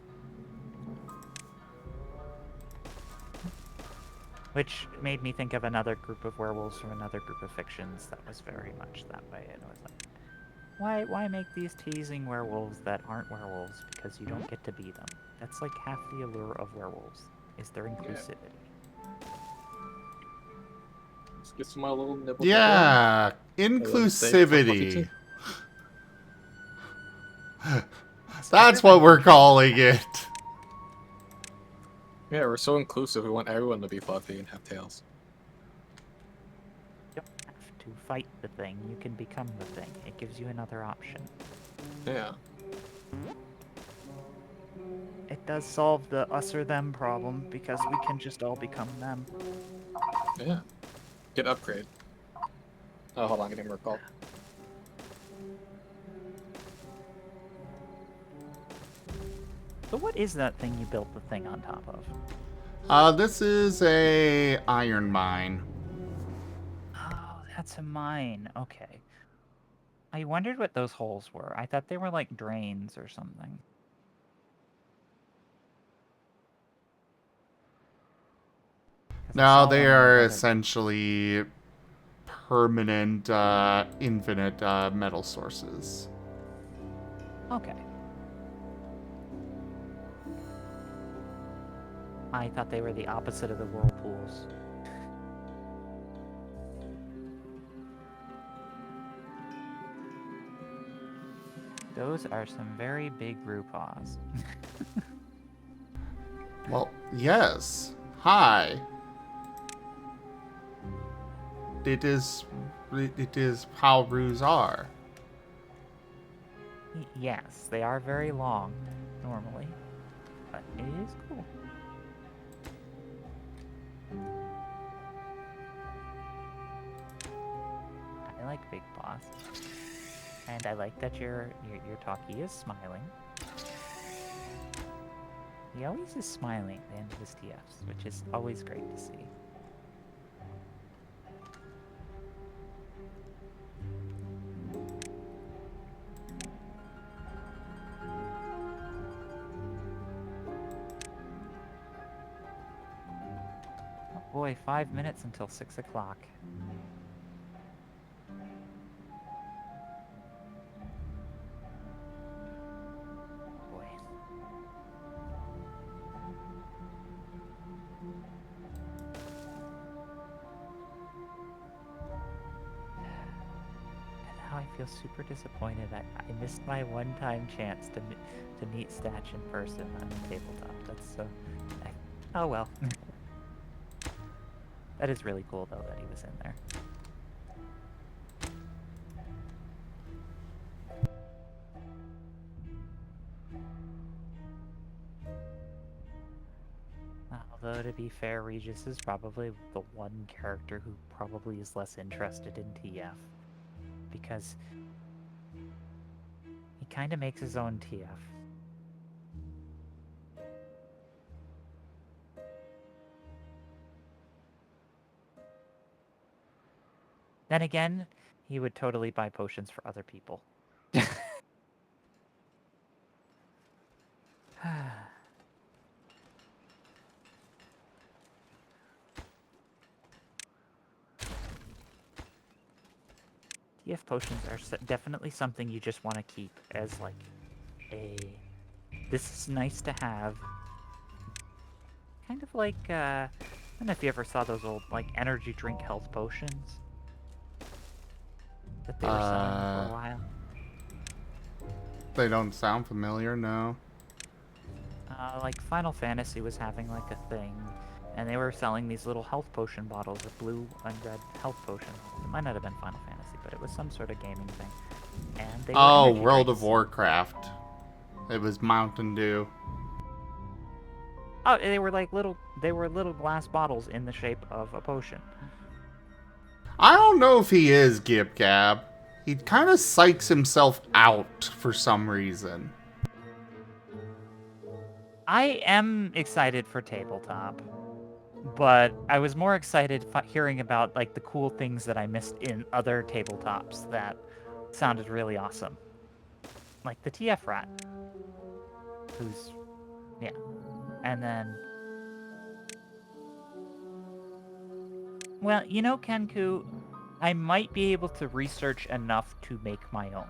Which made me think of another group of werewolves from another group of fictions that was very much that way. And it was like, why make these teasing werewolves that aren't werewolves because you don't get to be them? That's like half the allure of werewolves, is their inclusivity.
Let's get some my little nibble.
Yeah,
Say, fuck you
inclusivity.
too.
That's what we're calling it.
Yeah, we're so inclusive. We want everyone to be fluffy and have tails.
You don't have to fight the thing, you can become the thing. It gives you another option.
Yeah.
It does solve the us or them problem because we can just all become them.
Yeah. Get upgrade. Oh, hold on, getting more call.
So what is that thing you built the thing on top of?
This is a iron mine.
Oh, that's a mine. Okay. I wondered what those holes were. I thought they were like drains or something.
No, they are essentially permanent, infinite metal sources.
Okay. I thought they were the opposite of the whirlpools. Those are some very big Rupaws.
Well, yes. Hi. It is how roos are.
Yes, they are very long, normally. But it is cool. I like Big Boss. And I like that your talkie is smiling. He always is smiling at the end of his TFs, which is always great to see. boy, 5 minutes until 6 o'clock. Boy. And now I feel super disappointed. I missed my one-time chance to meet Statch in person on the tabletop. That's so... oh well. That is really cool, though, that he was in there. Although, to be fair, Regis is probably the one character who probably is less interested in TF. Because he kind of makes his own TF. Then again, he would totally buy potions for other people. TF potions are definitely something you just want to keep as, like, a... this is nice to have. Kind of like, I don't know if you ever saw those old, like, energy drink health potions that they were selling for a while.
They don't sound familiar, no.
Like, Final Fantasy was having, like, a thing, and they were selling these little health potion bottles, a blue and red health potion. It might not have been Final Fantasy, but it was some sort of gaming thing. And they were energy
World
drinks.
of Warcraft. It was Mountain Dew.
Oh, they were like little glass bottles in the shape of a potion.
I don't know if he is Gib Gab. He kind of psychs himself out for some reason.
I am excited for tabletop, but I was more excited hearing about, like, the cool things that I missed in other tabletops that sounded really awesome. Like the TF rat, who's, yeah. And then, well, you know, Kenku, I might be able to research enough to make my own.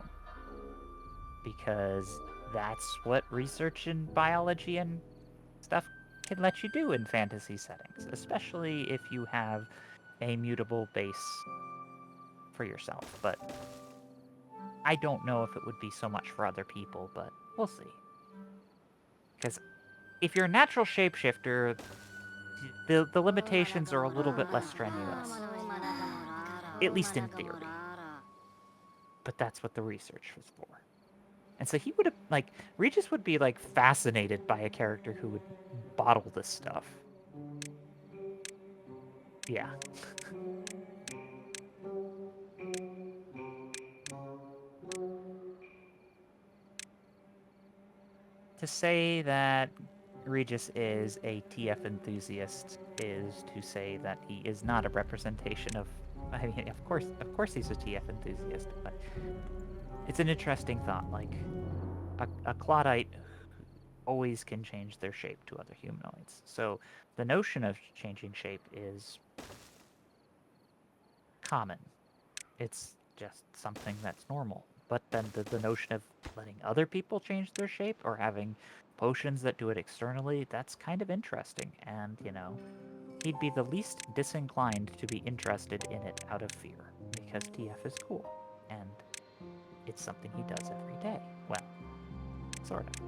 Because that's what research in biology and stuff can let you do in fantasy settings, especially if you have a mutable base for yourself. But I don't know if it would be so much for other people, but we'll see. Because if you're a natural shapeshifter, the limitations are a little bit less strenuous. At least in theory. But that's what the research was for. And so he would have, like, Regis would be, like, fascinated by a character who would bottle this stuff. Yeah. To say that Regis is a TF enthusiast is to say that he is not a representation of... I mean, of course he's a TF enthusiast, but it's an interesting thought. Like, a Claudite always can change their shape to other humanoids. So the notion of changing shape is common. It's just something that's normal. But then the notion of letting other people change their shape or having potions that do it externally, that's kind of interesting. And, you know, he'd be the least disinclined to be interested in it out of fear, because TF is cool. And it's something he does every day. Well, sort of.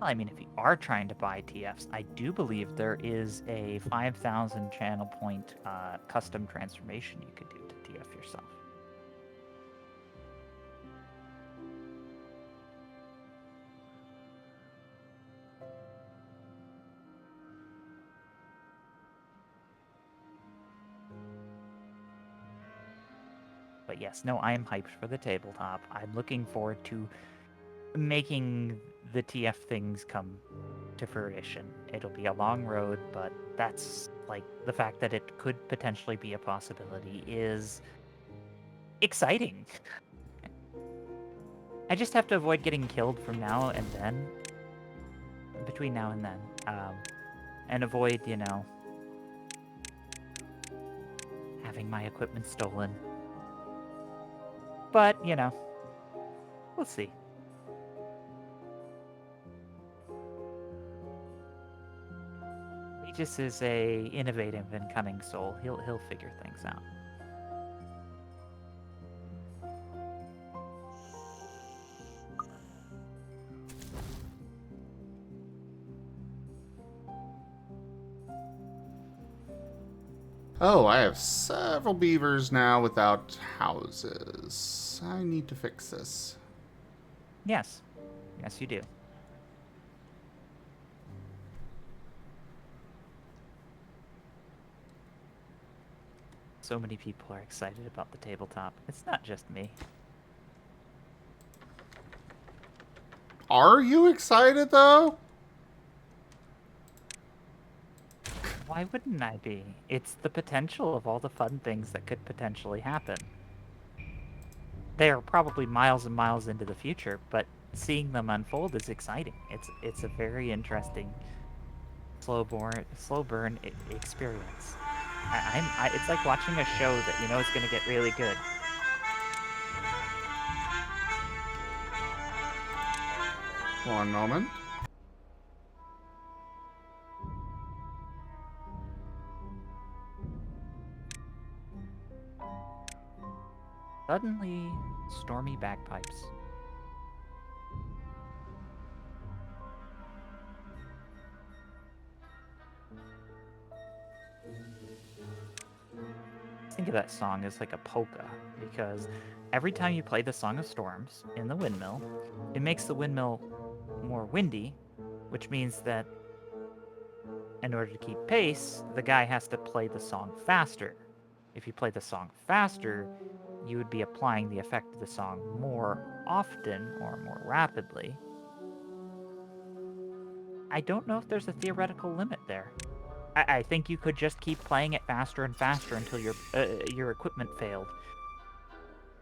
I mean, if you are trying to buy TFs, I do believe there is a 5,000 channel point custom transformation you could do to TF yourself. But yes, no, I am hyped for the tabletop. I'm looking forward to making the TF things come to fruition. It'll be a long road, but that's like the fact that it could potentially be a possibility is exciting. I just have to avoid getting killed from now and then, between now and then, and avoid, you know, having my equipment stolen. But, you know, we'll see. Aegis is a innovative and cunning soul. He'll figure things out.
Oh, I have several beavers now without houses. I need to fix this.
Yes. Yes, you do. So many people are excited about the tabletop. It's not just me.
Are you excited, though?
Why wouldn't I be? It's the potential of all the fun things that could potentially happen. They are probably miles and miles into the future, but seeing them unfold is exciting. It's a very interesting slow burn experience. It's like watching a show that you know is going to get really good.
One moment.
Suddenly, stormy bagpipes. Think of that song as like a polka, because every time you play the Song of Storms in the windmill, it makes the windmill more windy, which means that in order to keep pace, the guy has to play the song faster. If you play the song faster, you would be applying the effect of the song more often or more rapidly. I don't know if there's a theoretical limit there. I think you could just keep playing it faster and faster until your equipment failed.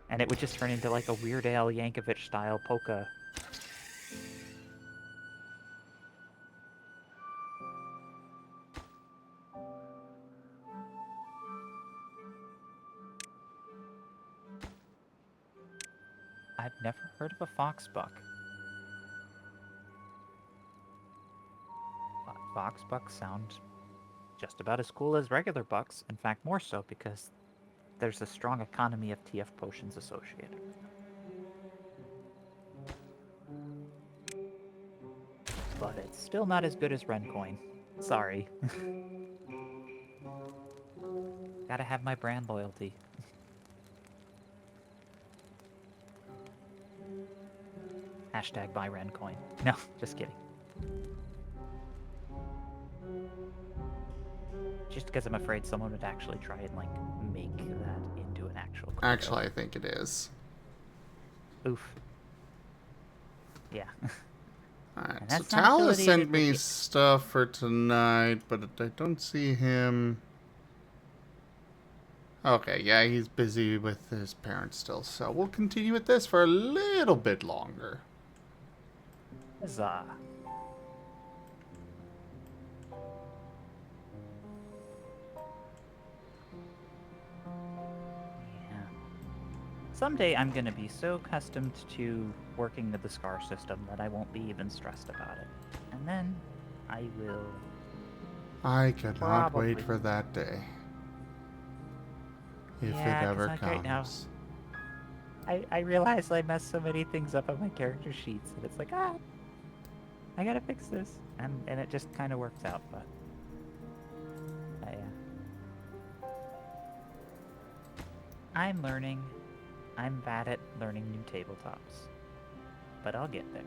And it would just turn into like a Weird Al Yankovic style polka. I've never heard of a fox buck. Fox bucks sound just about as cool as regular bucks. In fact, more so because there's a strong economy of TF potions associated with them. But it's still not as good as Rencoin. Sorry. Gotta have my brand loyalty. Hashtag buy Rencoin. No, just kidding. Just because I'm afraid someone would actually try and, like, make that into an actual crypto.
Actually, I think it is.
Oof. Yeah.
Alright,
And
so
that's not
Tal has
affiliated
sent
with
me
you.
stuff for tonight, but I don't see him. Okay, yeah, he's busy with his parents still, so we'll continue with this for a little bit longer.
Huzzah. Yeah. Someday I'm gonna be so accustomed to working with the SCAR system that I won't be even stressed about it. And then I will...
I cannot wait
Probably.
for that day. If
Yeah,
it
'cause,
ever
like, right now,
comes.
I realize I messed so many things up on my character sheets, and it's like, I gotta fix this. And it just kind of works out, but... yeah. I'm learning. I'm bad at learning new tabletops. But I'll get there.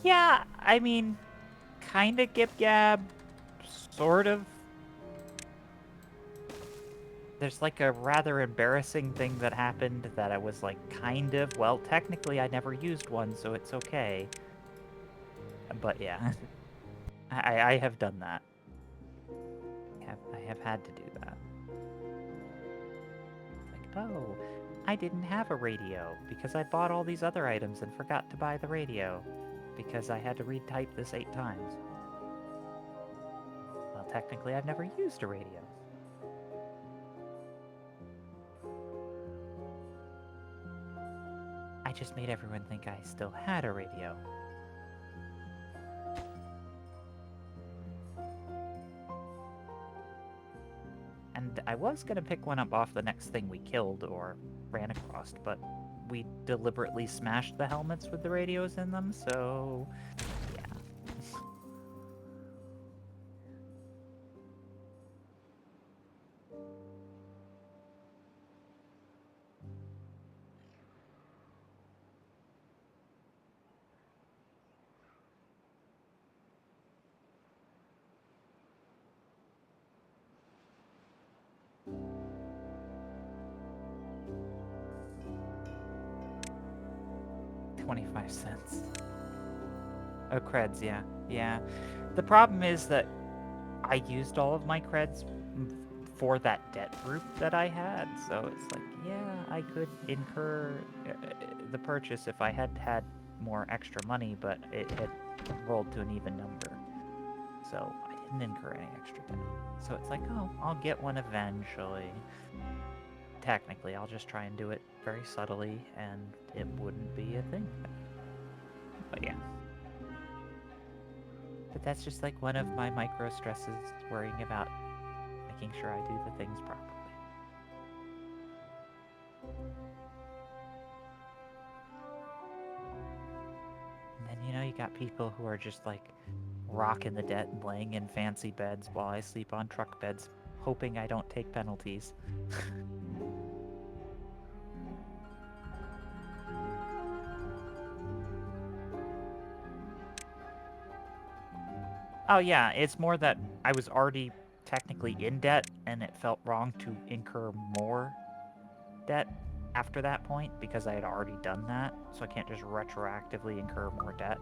Yeah, I mean, kinda gib gab, sort of. there's like a rather embarrassing thing that happened that I was like well, technically I never used one, so it's okay. But yeah, I have done that. I have had to do that. Like, oh, I didn't have a radio because I bought all these other items and forgot to buy the radio because I had to retype this 8 times. Well, technically I've never used a radio. I just made everyone think I still had a radio. And I was going to pick one up off the next thing we killed or ran across, but we deliberately smashed the helmets with the radios in them, so yeah. $0.25. Oh, creds, yeah. Yeah. The problem is that I used all of my creds for that debt group that I had, so it's like, yeah, I could incur the purchase if I had had more extra money, but it had rolled to an even number. So I didn't incur any extra debt. So it's like, oh, I'll get one eventually. Technically, I'll just try and do it very subtly, and it wouldn't be a thing. But yeah. But that's just like one of my micro stresses, worrying about making sure I do the things properly. And then, you know, you got people who are just like rocking the debt and laying in fancy beds while I sleep on truck beds, hoping I don't take penalties. Oh yeah, it's more that I was already technically in debt, and it felt wrong to incur more debt after that point, because I had already done that, so I can't just retroactively incur more debt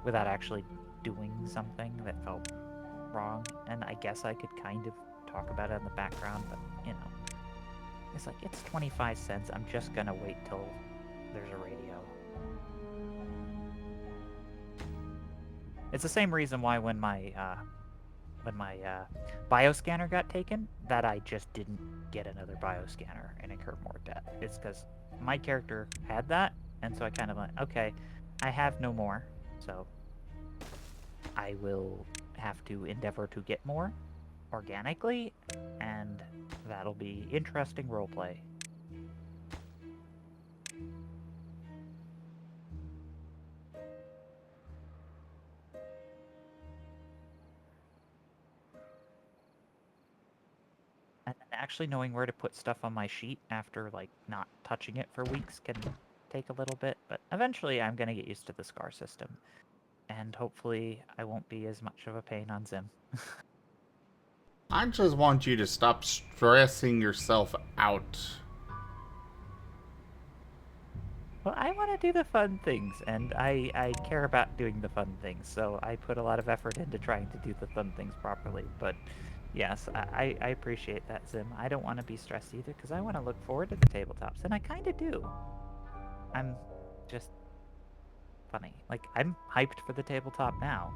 without actually doing something that felt wrong. And I guess I could kind of talk about it in the background, but, you know. It's like, it's 25 cents, I'm just gonna wait till there's a radio. It's the same reason why when my bioscanner got taken, that I just didn't get another bioscanner and incur more debt. It's because my character had that, and so I kind of went, okay, I have no more, so I will have to endeavor to get more organically, and that'll be interesting roleplay. And then actually knowing where to put stuff on my sheet after, like, not touching it for weeks can take a little bit, but eventually I'm going to get used to the scar system. And hopefully I won't be as much of a pain on Zim.
I just want you to stop stressing yourself out.
Well, I want to do the fun things, and I care about doing the fun things, so I put a lot of effort into trying to do the fun things properly, but yes, I appreciate that, Zim. I don't want to be stressed either, because I want to look forward to the tabletops, and I kind of do. I'm just funny. Like, I'm hyped for the tabletop now.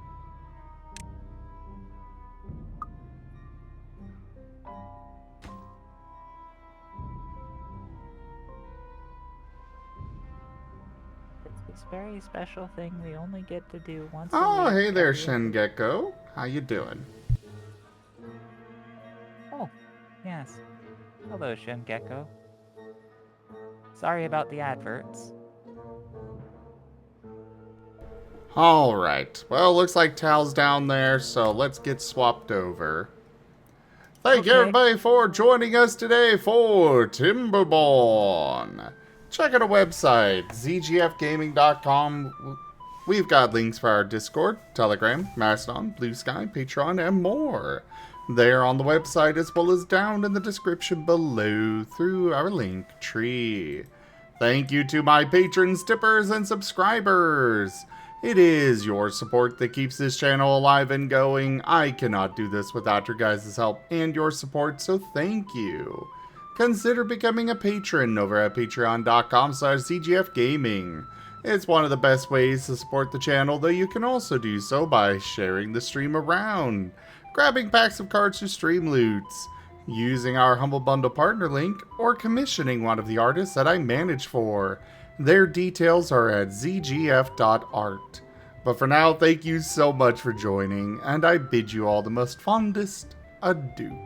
It's this very special thing we only get to do once a
Oh,
week.
hey there,
every other-
Shingekko. How you doing?
Oh, yes. Hello, Shingekko. Sorry about the adverts.
Alright. Well, looks like Tal's down there, so let's get swapped over. Thank you,
Okay.
everybody, for joining us today for Timberborn. Check out our website, zgfgaming.com. We've got links for our Discord, Telegram, Mastodon, Blue Sky, Patreon, and more. there on the website as well as down in the description below through our link tree. Thank you to my patrons, tippers, and subscribers. It is your support that keeps this channel alive and going. I cannot do this without your guys' help and your support, so thank you. Consider becoming a patron over at patreon.com/ZGFgaming. It's one of the best ways to support the channel, though you can also do so by sharing the stream around, grabbing packs of cards to stream loots, using our Humble Bundle partner link, or commissioning one of the artists that I manage for. Their details are at zgf.art. But for now, thank you so much for joining, and I bid you all the most fondest adieu.